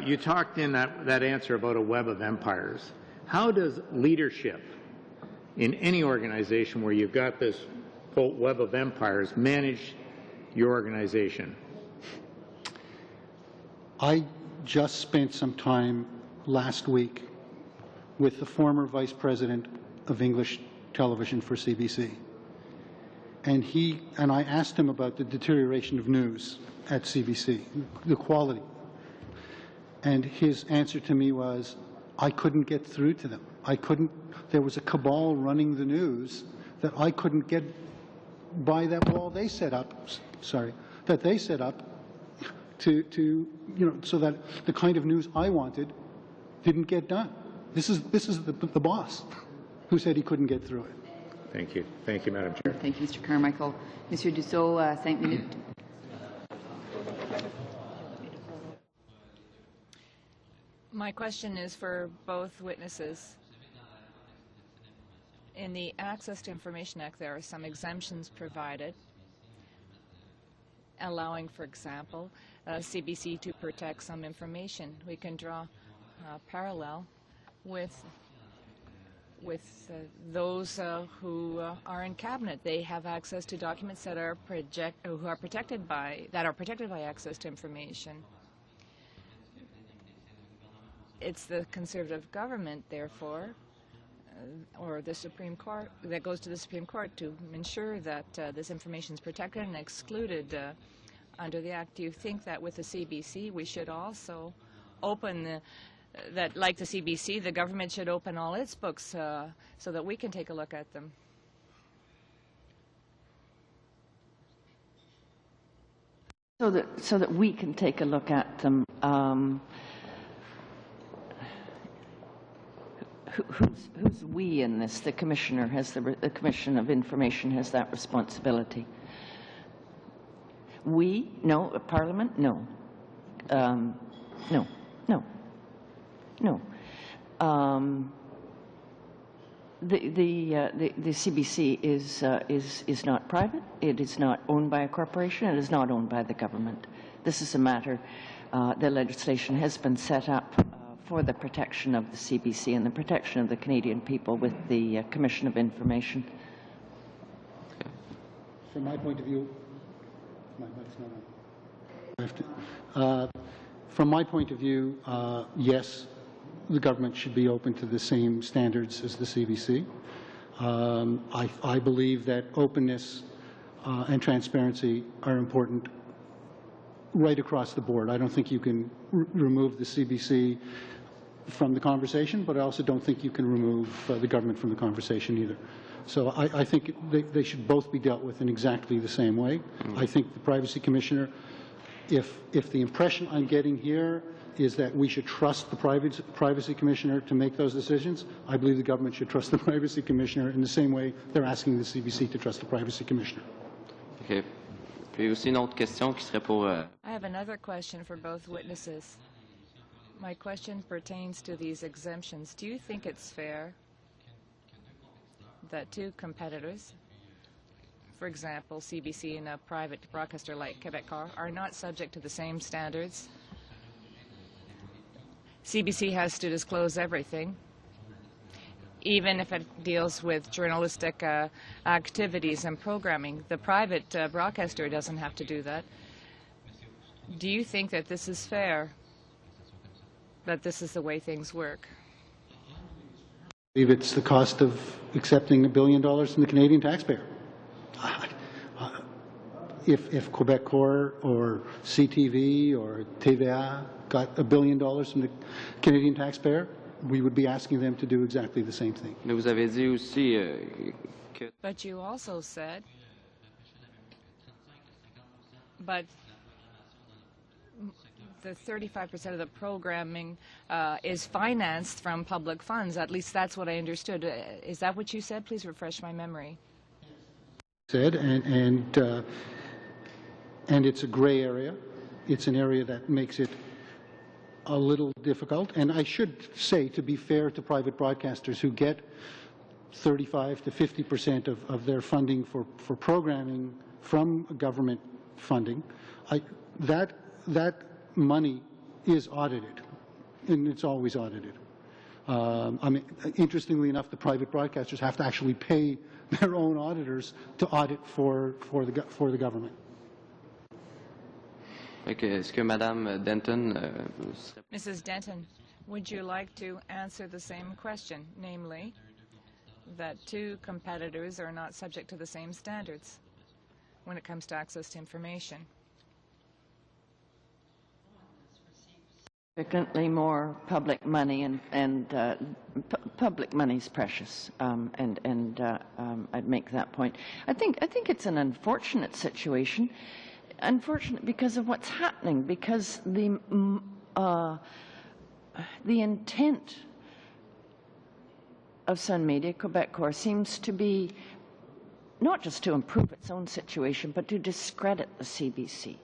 You talked in that answer about a web of empires. How does leadership in any organization where you've got this, quote, web of empires manage your organization? I just spent some time last week with the former Vice President of English Television for CBC. And I asked him about the deterioration of news at CBC, the quality. And his answer to me was, I couldn't get through to them. There was a cabal running the news that I couldn't get by that wall they set up, so that the kind of news I wanted didn't get done. This is the boss who said he couldn't get through it. Thank you. Thank you, Madam Chair. Thank you, Mr. Carmichael. Monsieur Dussault, 5 minutes. My question is for both witnesses. In the Access to Information Act, there are some exemptions provided, allowing, for example, CBC to protect some information. We can draw a parallel with those who are in cabinet. They have access to documents that are protected by access to information. It's the Conservative government, therefore, or the Supreme Court, that goes to the Supreme Court to ensure that this information is protected and excluded under the Act. Do you think that with the CBC we should also open that, like the CBC, the government should open all its books so that we can take a look at them? So that we can take a look at them. Who's we in this? The Commissioner has the Commission of Information has that responsibility. We? No. Parliament? No. No. No. No. The CBC is not private. It is not owned by a corporation. It is not owned by the government. This is a matter. The legislation has been set up for the protection of the CBC and the protection of the Canadian people with the Commission of Information. From my point of view, from my point of view, yes, the government should be open to the same standards as the CBC. I believe that openness and transparency are important right across the board. I don't think you can remove the CBC from the conversation, but I also don't think you can remove the government from the conversation either. So I think they should both be dealt with in exactly the same way. I think the Privacy Commissioner, if the impression I'm getting here is that we should trust the Privacy Commissioner to make those decisions, I believe the government should trust the Privacy Commissioner in the same way they're asking the CBC to trust the Privacy Commissioner. Okay. Puis aussi une autre question qui serait pour... I have another question for both witnesses. My question pertains to these exemptions. Do you think it's fair that two competitors, for example, CBC and a private broadcaster like Quebecor, are not subject to the same standards? CBC has to disclose everything, even if it deals with journalistic activities and programming. The private broadcaster doesn't have to do that. Do you think that this is fair, that this is the way things work? I believe it's the cost of accepting $1 billion from the Canadian taxpayer. If Quebecor or CTV or TVA got $1 billion from the Canadian taxpayer, we would be asking them to do exactly the same thing. Mais vous avez dit aussi que... But you also said, but the 35% of the programming is financed from public funds. At least that's what I understood. Is that what you said? Please refresh my memory. Said, and it's a gray area. It's an area that makes it a little difficult. And I should say, to be fair to private broadcasters who get 35 to 50% of their funding for programming from government funding, that money is audited, and it's always audited. I mean, interestingly enough, the private broadcasters have to actually pay their own auditors to audit for the government. Est-ce que Madame Denton Mrs. Denton, would you like to answer the same question, namely that two competitors are not subject to the same standards when it comes to access to information? Significantly more public money, and public money is precious, I'd make that point. I think it's an unfortunate situation, unfortunate because of what's happening, because the intent of Sun Media Quebecor seems to be not just to improve its own situation, but to discredit the CBC.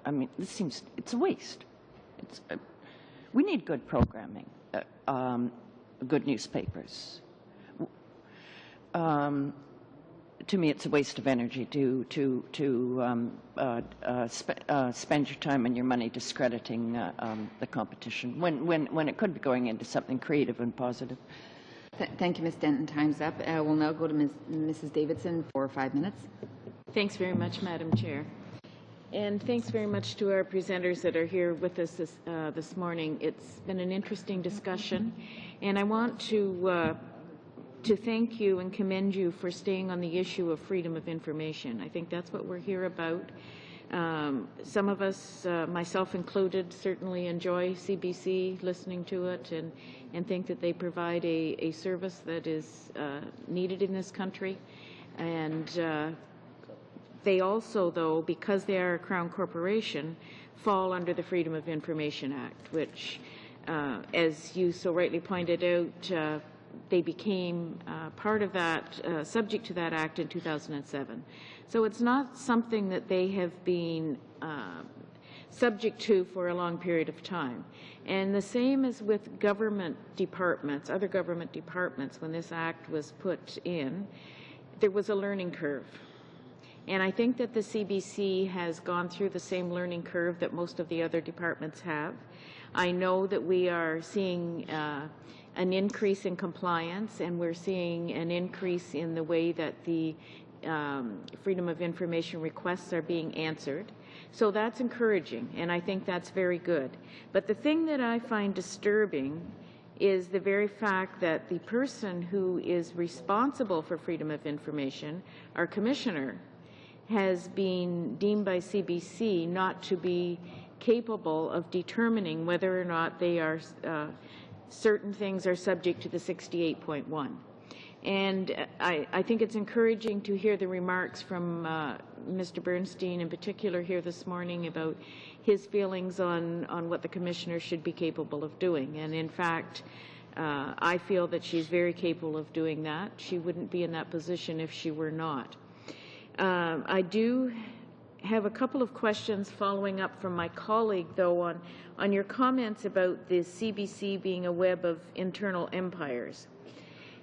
I mean, it's a waste. We need good programming, good newspapers. To me, it's a waste of energy to spend your time and your money discrediting the competition when it could be going into something creative and positive. Thank you, Ms. Denton. Time's up. We'll now go to Mrs. Davidson for 5 minutes. Thanks very much, Madam Chair. And thanks very much to our presenters that are here with us this morning. It's been an interesting discussion, and I want to thank you and commend you for staying on the issue of freedom of information. I think that's what we're here about. Some of us, myself included, certainly enjoy CBC, listening to it, and think that they provide a service that is needed in this country. And they also, though, because they are a Crown Corporation, fall under the Freedom of Information Act, which, as you so rightly pointed out, they became part of that, subject to that act in 2007. So it's not something that they have been subject to for a long period of time. And the same as with government departments, other government departments, when this act was put in, there was a learning curve. And I think that the CBC has gone through the same learning curve that most of the other departments have. I know that we are seeing an increase in compliance, and we're seeing an increase in the way that the Freedom of Information requests are being answered. So that's encouraging, and I think that's very good. But the thing that I find disturbing is the very fact that the person who is responsible for freedom of information, our commissioner, has been deemed by CBC not to be capable of determining whether or not they are certain things are subject to the 68.1. And I think it's encouraging to hear the remarks from Mr. Bernstein in particular here this morning about his feelings on what the commissioner should be capable of doing. And in fact, I feel that she's very capable of doing that. She wouldn't be in that position if she were not. I do have a couple of questions following up from my colleague, though, on your comments about the CBC being a web of internal empires.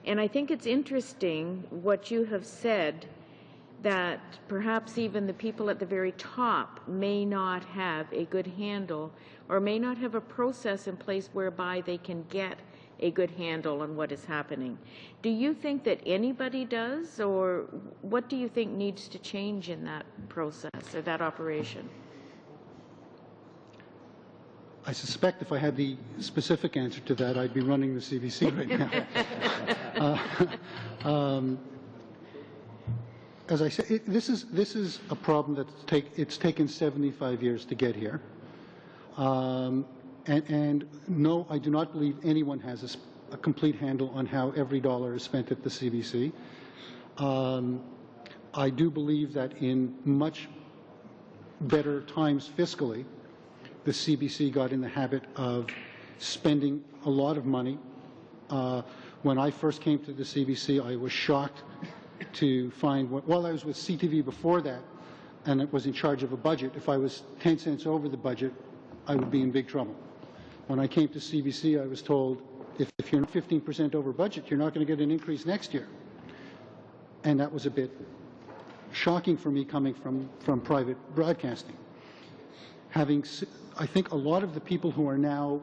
And I think it's interesting what you have said, that perhaps even the people at the very top may not have a good handle or may not have a process in place whereby they can get a good handle on what is happening. Do you think that anybody does, or what do you think needs to change in that process or that operation? I suspect if I had the specific answer to that, I'd be running the CBC right now. As I said, this is a problem that's taken 75 years to get here. And no, I do not believe anyone has a complete handle on how every dollar is spent at the CBC. I do believe that in much better times fiscally, the CBC got in the habit of spending a lot of money. When I first came to the CBC, I was shocked to find, while I was with CTV before that, and it was in charge of a budget, if I was 10 cents over the budget, I would be in big trouble. When I came to CBC, I was told, if you're 15% over budget, you're not going to get an increase next year. And that was a bit shocking for me coming from private broadcasting. I think a lot of the people who are now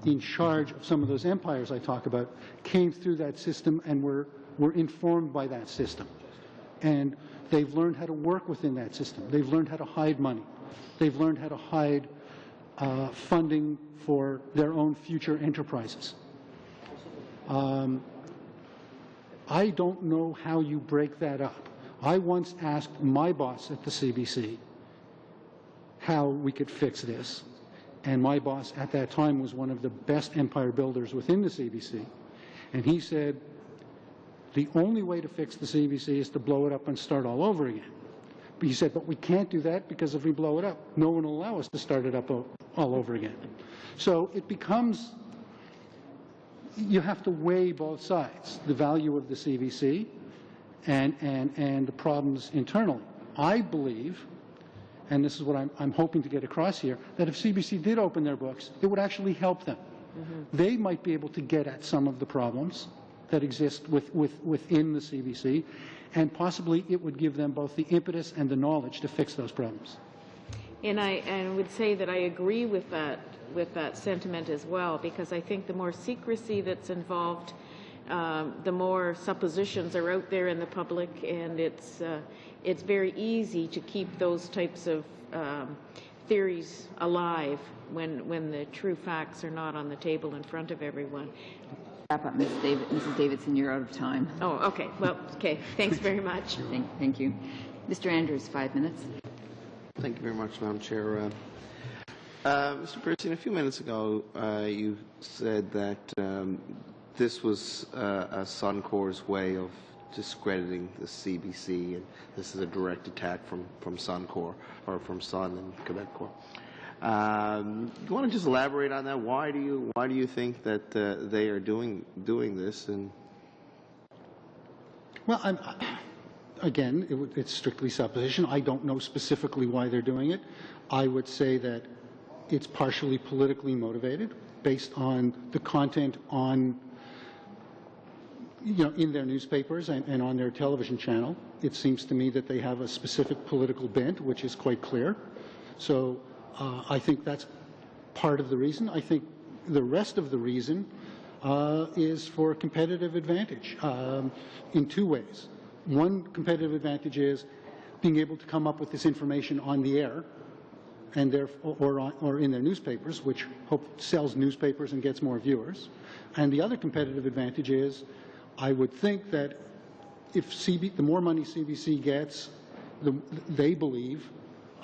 in charge of some of those empires I talk about came through that system and were informed by that system. And they've learned how to work within that system. They've learned how to hide money. they've learned how to hide funding for their own future enterprises. I don't know how you break that up. I once asked my boss at the CBC how we could fix this, and my boss at that time was one of the best empire builders within the CBC, and he said, the only way to fix the CBC is to blow it up and start all over again. But he said, but we can't do that because if we blow it up, no one will allow us to start it up all over again. So it becomes, you have to weigh both sides, the value of the CBC and the problems internally. I believe, and this is what I'm hoping to get across here, that if CBC did open their books, it would actually help them. They might be able to get at some of the problems that exist within the CBC, and possibly it would give them both the impetus and the knowledge to fix those problems. And I would say that I agree with that sentiment as well, because I think the more secrecy that's involved, the more suppositions are out there in the public, and it's very easy to keep those types of theories alive when the true facts are not on the table in front of everyone. Wrap up, Mrs. Davidson. You're out of time. Oh, okay. Well, okay. Thanks very much. Thank you. Mr. Andrews, 5 minutes. Thank you very much, Madam Chair. Mr. Bernstein, a few minutes ago, you said that this was Suncor's way of discrediting the CBC, and this is a direct attack from Suncor, or from Sun and Quebecor. You want to just elaborate on that? Why do you think that they are doing this? And well, again, it's strictly supposition. I don't know specifically why they're doing it. I would say that it's partially politically motivated, based on the content on, in their newspapers and on their television channel. It seems to me that they have a specific political bent, which is quite clear. So I think that's part of the reason. I think the rest of the reason is for competitive advantage in two ways. One competitive advantage is being able to come up with this information on the air, and or in their newspapers, which sells newspapers and gets more viewers. And the other competitive advantage is, I would think that if the more money CBC gets, they believe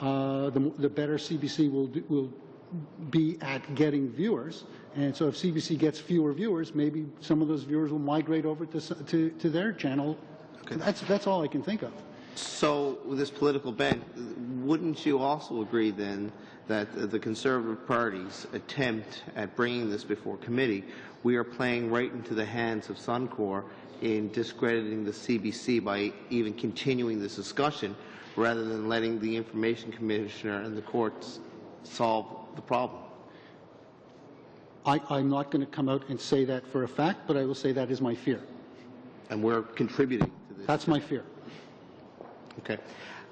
the better CBC will be at getting viewers. And so if CBC gets fewer viewers, maybe some of those viewers will migrate over to their channel. Okay. That's all I can think of. So with this political bent, wouldn't you also agree then that the Conservative Party's attempt at bringing this before committee, we are playing right into the hands of Suncor in discrediting the CBC by even continuing this discussion, rather than letting the Information Commissioner and the courts solve the problem? I'm not going to come out and say that for a fact, but I will say that is my fear. And we're contributing to this. That's my fear. Okay.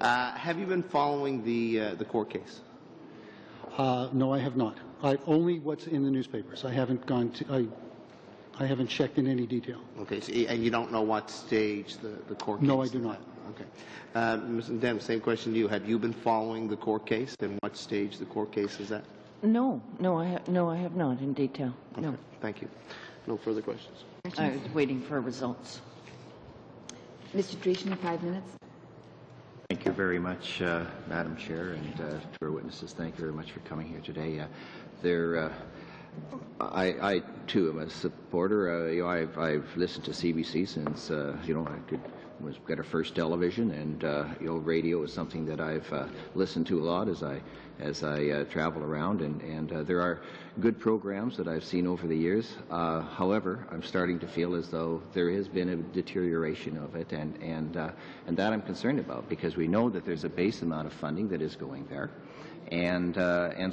Have you been following the court case? No, I have not. Only what's in the newspapers. I haven't gone to. I haven't checked in any detail. Okay. So, and you don't know what stage the court case? No, I do not. Okay. Ms. Dem, same question to you. Have you been following the court case, and what stage the court case is at? No, I have not in detail. Okay. No. Thank you. No further questions. I was waiting for results. Mr. Dreesen, 5 minutes. Thank you very much, Madam Chair, and to our witnesses, thank you very much for coming here today. I too am a supporter. I've listened to CBC since I got our first television, and radio is something that I've listened to a lot as I travel around, and there are good programs that I've seen over the years. However, I'm starting to feel as though there has been a deterioration of it, and that I'm concerned about, because we know that there's a base amount of funding that is going there. And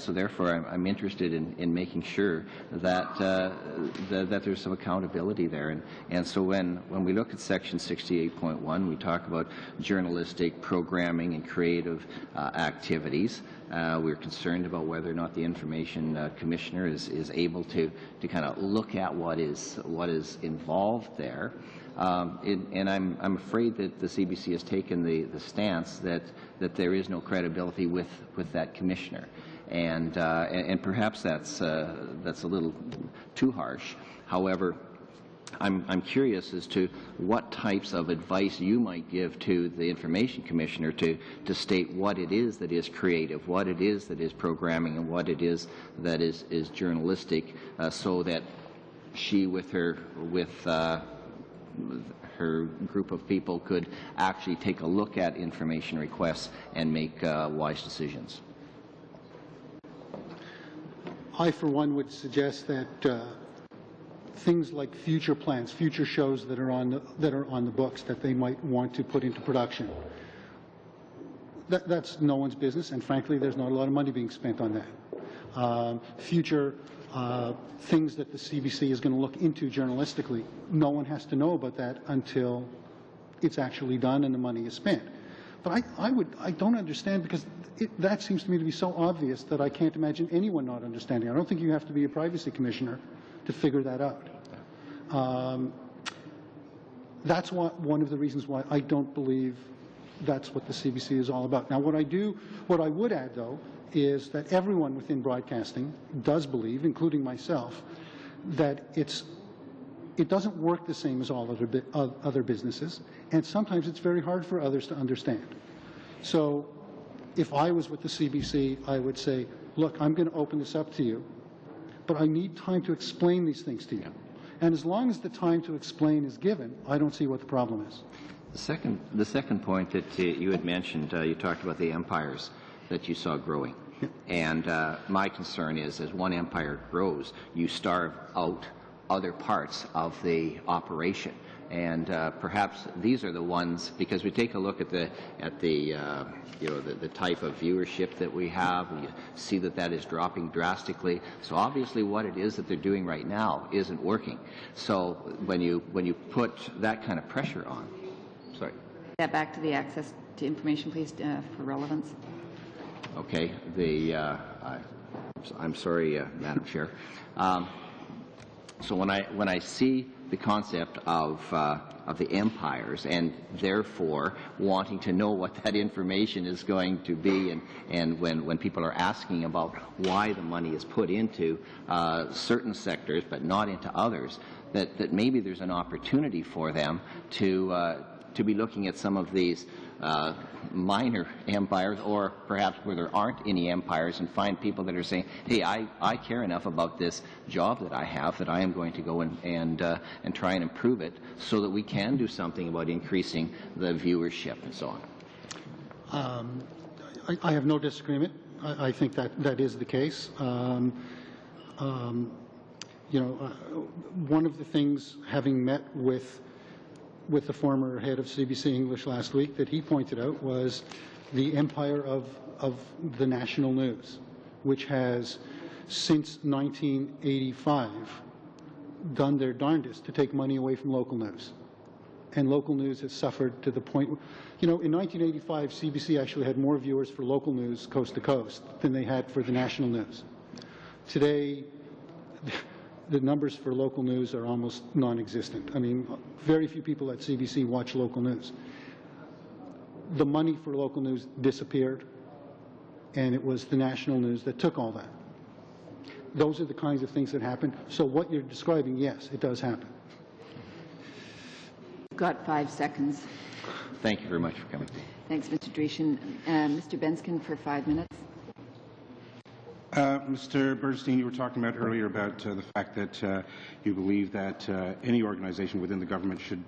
so therefore I'm interested in making sure that that there's some accountability there. And so when we look at Section 68.1, we talk about journalistic programming and creative activities. We're concerned about whether or not the Information Commissioner is able to kind of look at what is involved there. And I'm afraid that the CBC has taken the stance that there is no credibility with that commissioner, and perhaps that's a little too harsh. However, I'm curious as to what types of advice you might give to the Information Commissioner to state what it is that is creative, what it is that is programming, and what it is that is journalistic, so that she, with her group of people, could actually take a look at information requests and make wise decisions. I, for one, would suggest that things like future plans, future shows that are on the books that they might want to put into production, that's no one's business, and frankly, there's not a lot of money being spent on that. Future things that the CBC is going to look into journalistically, no one has to know about that until it's actually done and the money is spent. But I don't understand, because that seems to me to be so obvious that I can't imagine anyone not understanding. I don't think you have to be a privacy commissioner to figure that out. That's one of the reasons why I don't believe that's what the CBC is all about. Now, what I would add, though, is that everyone within broadcasting does believe, including myself, that it doesn't work the same as all other businesses, and sometimes it's very hard for others to understand. So if I was with the CBC, I would say, look, I'm going to open this up to you, but I need time to explain these things to you. And as long as the time to explain is given, I don't see what the problem is. The second point that you had mentioned, you talked about the empires that you saw growing. Yeah. And my concern is, as one empire grows, you starve out other parts of the operation. And perhaps these are the ones, because we take a look at the type of viewership that we have, we see that is dropping drastically. So obviously what it is that they're doing right now isn't working. So when you put that kind of pressure on, sorry. Get back to the access to information, please, for relevance. Okay. I'm sorry, Madam Chair. So when I see the concept of the empires, and therefore wanting to know what that information is going to be, and when people are asking about why the money is put into certain sectors but not into others, that maybe there's an opportunity for them to be looking at some of these minor empires, or perhaps where there aren't any empires, and find people that are saying, hey, I care enough about this job that I have that I am going to go and try and improve it, so that we can do something about increasing the viewership and so on. I have no disagreement. I think that is the case. One of the things, having met with the former head of CBC English last week, that he pointed out was the empire of the national news, which has, since 1985, done their darndest to take money away from local news. And local news has suffered to the point, in 1985, CBC actually had more viewers for local news coast to coast than they had for the national news. Today, the numbers for local news are almost non-existent. I mean, very few people at CBC watch local news. The money for local news disappeared, and it was the national news that took all that. Those are the kinds of things that happen. So what you're describing, yes, it does happen. You've got 5 seconds. Thank you very much for coming. Thanks, Mr. Dreeshen. Mr. Benskin for 5 minutes. Mr. Bernstein, you were talking about earlier about the fact that you believe that any organization within the government should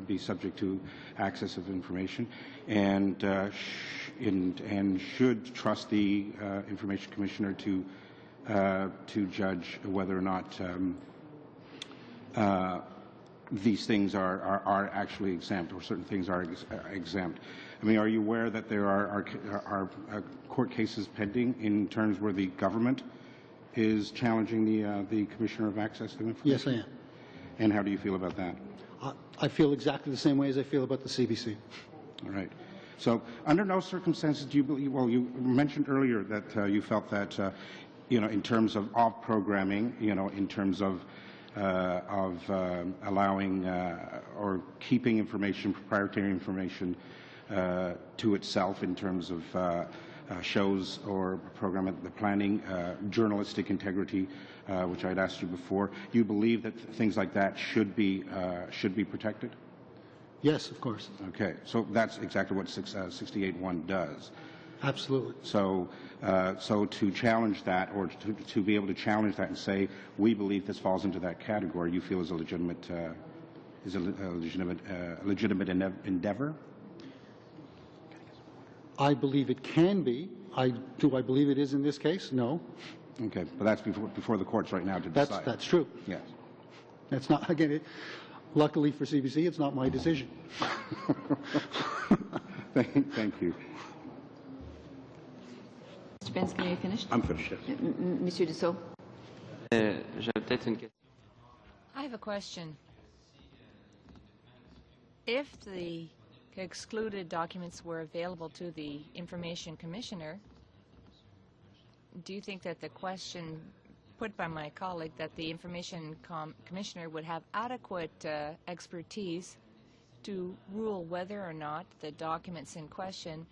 be subject to access of information, and should trust the Information Commissioner to judge whether or not these things are actually exempt, or certain things are exempt. I mean, are you aware that there are court cases pending in terms where the government is challenging the Commissioner of Access to Information? Yes, I am. And how do you feel about that? I feel exactly the same way as I feel about the CBC. All right. So, under no circumstances do you believe? Well, you mentioned earlier that you felt that, in terms of programming, in terms of of allowing or keeping information, proprietary information, to itself in terms of shows or program, the planning, journalistic integrity, which I'd asked you before. You believe that things like that should be protected? Yes, of course. Okay, so that's exactly what 68.1 does. Absolutely. So, so to challenge that, or to be able to challenge that and say we believe this falls into that category, you feel is a legitimate legitimate endeavor? I believe it can be. Do I believe it is in this case? No. Okay, but that's before the courts right now to decide. That's true. Yes. That's not, again, luckily for CBC, it's not my decision. Thank you. Mr. Bensky, are you finished? I'm finished, yes. Monsieur Dussault. I have a question. If the excluded documents were available to the Information Commissioner, do you think that the question put by my colleague that the Information Commissioner would have adequate expertise to rule whether or not the documents in question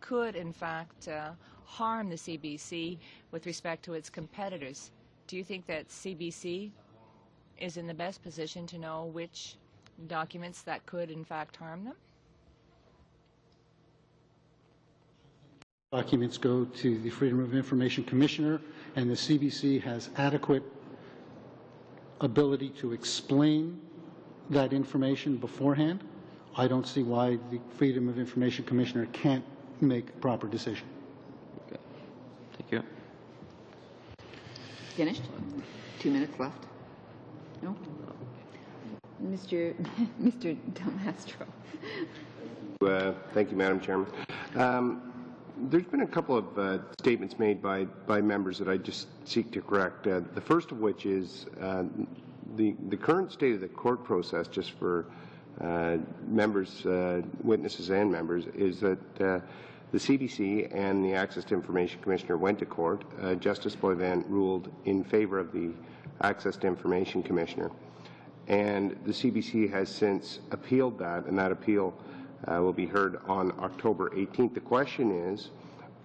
could in fact harm the CBC with respect to its competitors? Do you think that CBC is in the best position to know which documents that could in fact harm them? Documents go to the Freedom of Information Commissioner, and the CBC has adequate ability to explain that information beforehand. I don't see why the Freedom of Information Commissioner can't make a proper decision. Okay. Thank you. Finished? 2 minutes left. No? Mr. Del Mastro. Thank you, Madam Chairman. There's been a couple of statements made by members that I just seek to correct. The first of which is the current state of the court process, just for members, witnesses and members, is that the CBC and the Access to Information Commissioner went to court. Justice Boivin ruled in favor of the Access to Information Commissioner. And the CBC has since appealed that, and that appeal will be heard on October 18th. The question is,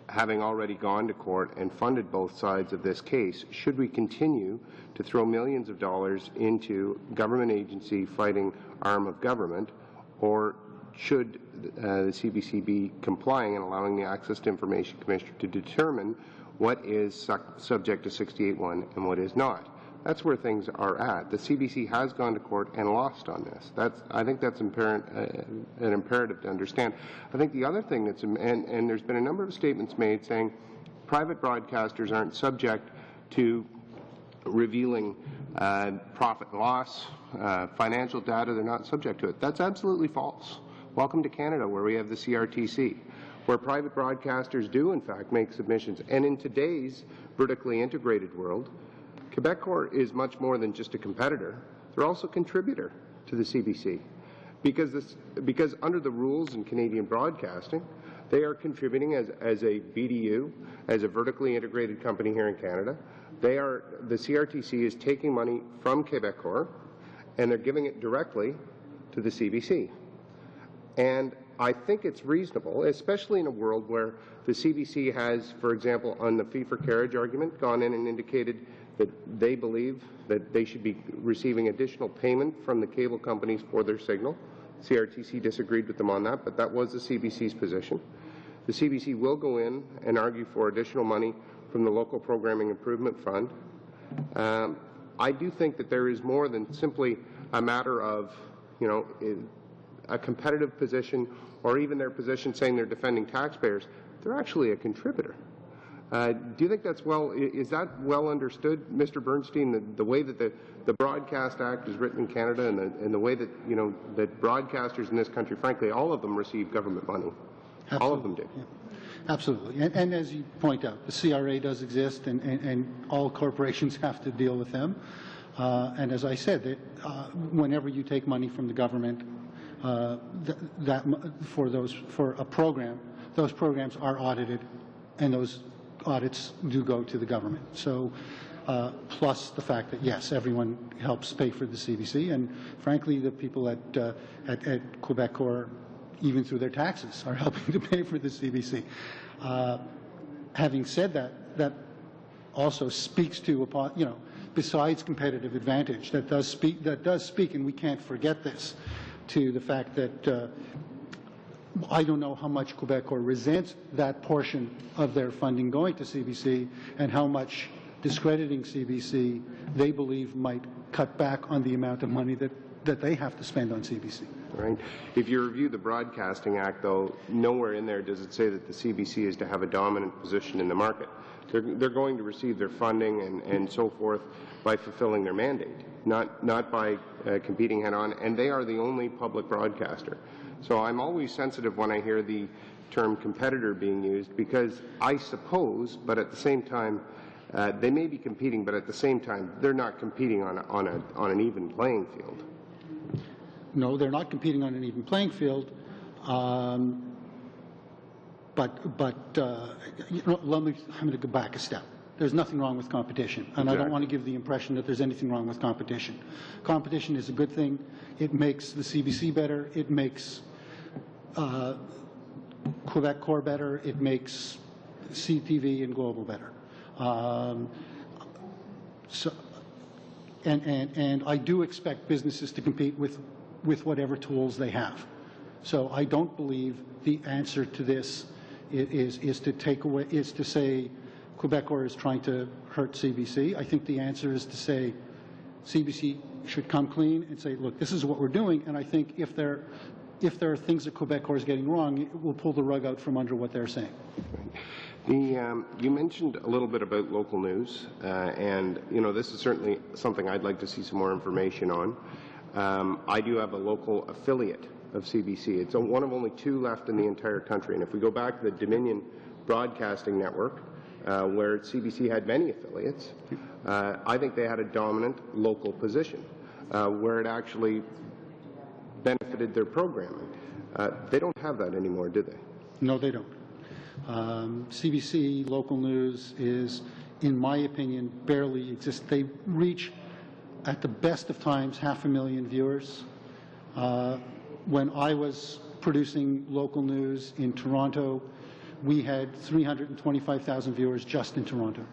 having already gone to court and funded both sides of this case, should we continue to throw millions of dollars into government agency fighting arm of government, or should the CBC be complying and allowing the Access to Information Commissioner to determine what is subject to 68.1 and what is not? That's where things are at. The CBC has gone to court and lost on this. I think that's an imperative to understand. I think the other thing that's, and there's been a number of statements made saying private broadcasters aren't subject to revealing profit and loss, financial data. They're not subject to it. That's absolutely false. Welcome to Canada, where we have the CRTC, where private broadcasters do, in fact, make submissions. And in today's vertically integrated world, Quebecor is much more than just a competitor. They're also a contributor to the CBC. Because under the rules in Canadian broadcasting, they are contributing as a BDU, as a vertically integrated company here in Canada. The CRTC is taking money from Quebecor, and they're giving it directly to the CBC. And I think it's reasonable, especially in a world where the CBC has, for example, on the fee-for-carriage argument, gone in and indicated that they believe that they should be receiving additional payment from the cable companies for their signal. CRTC disagreed with them on that, but that was the CBC's position. The CBC will go in and argue for additional money from the Local Programming Improvement Fund. I do think that there is more than simply a matter of, a competitive position, or even their position saying they're defending taxpayers. They're actually a contributor. Do you think that's is that well understood, Mr. Bernstein, the way that the Broadcast Act is written in Canada, and the way that, that broadcasters in this country, frankly, all of them receive government money? Absolutely. All of them do. Yeah. Absolutely. And as you point out, the CRA does exist, and all corporations have to deal with them. And as I said, whenever you take money from the government for a program, those programs are audited, and those audits do go to the government. So plus the fact that, yes, everyone helps pay for the CBC, and frankly, the people at Quebecor, even through their taxes, are helping to pay for the CBC. Having said that, that also speaks to, besides competitive advantage, that does speak, and we can't forget this, to the fact that I don't know how much Quebecor resents that portion of their funding going to CBC, and how much discrediting CBC they believe might cut back on the amount of money that they have to spend on CBC. Right. If you review the Broadcasting Act, though, nowhere in there does it say that the CBC is to have a dominant position in the market. They're going to receive their funding and so forth by fulfilling their mandate, not by competing head-on, and they are the only public broadcaster. So I'm always sensitive when I hear the term competitor being used, because I suppose, but at the same time, they may be competing, but at the same time, they're not competing on an even playing field. No, they're not competing on an even playing field. But I'm going to go back a step. There's nothing wrong with competition, and I don't want to give the impression that there's anything wrong with competition. Competition is a good thing. It makes the CBC better. It makes Quebecor better. It makes CTV and Global better. And I do expect businesses to compete with whatever tools they have. So I don't believe the answer to this is to say Quebecor is trying to hurt CBC. I think the answer is to say CBC should come clean and say, look, this is what we're doing, and I think if there are things that Quebecor is getting wrong, we'll pull the rug out from under what they're saying. You mentioned a little bit about local news, and this is certainly something I'd like to see some more information on. I do have a local affiliate of CBC. It's one of only 2 left in the entire country, and if we go back to the Dominion Broadcasting Network, where CBC had many affiliates, I think they had a dominant local position, where it actually benefited their programming. They don't have that anymore, do they? No, they don't. CBC local news is, in my opinion, barely exists. They reach, at the best of times, 500,000 viewers. When I was producing local news in Toronto, we had 325,000 viewers just in Toronto.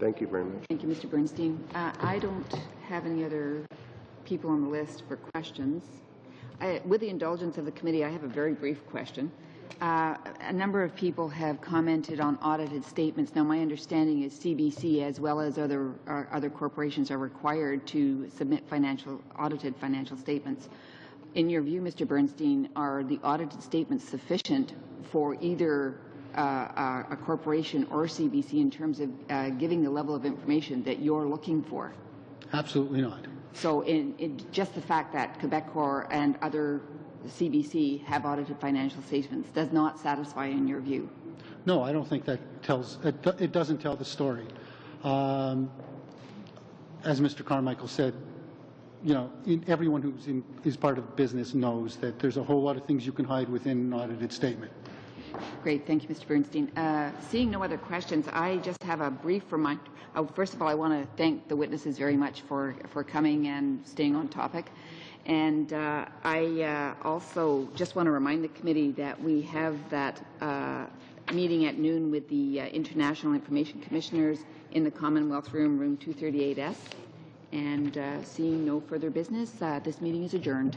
Thank you very much. Thank you, Mr. Bernstein. I don't have any other people on the list for questions. With the indulgence of the committee, I have a very brief question. A number of people have commented on audited statements. Now, my understanding is CBC, as well as other corporations, are required to submit audited financial statements. In your view, Mr. Bernstein, are the audited statements sufficient for either a corporation or CBC in terms of giving the level of information that you're looking for? Absolutely not. So in just the fact that Quebecor and other CBC have audited financial statements does not satisfy in your view? No, I don't think that it doesn't tell the story. As Mr. Carmichael said, everyone who is part of business knows that there's a whole lot of things you can hide within an audited statement. Great. Thank you, Mr. Bernstein. Seeing no other questions, I just have a brief reminder. First of all, I want to thank the witnesses very much for coming and staying on topic. And I also just want to remind the committee that we have that meeting at noon with the International Information Commissioners in the Commonwealth Room, room 238S. And seeing no further business, this meeting is adjourned.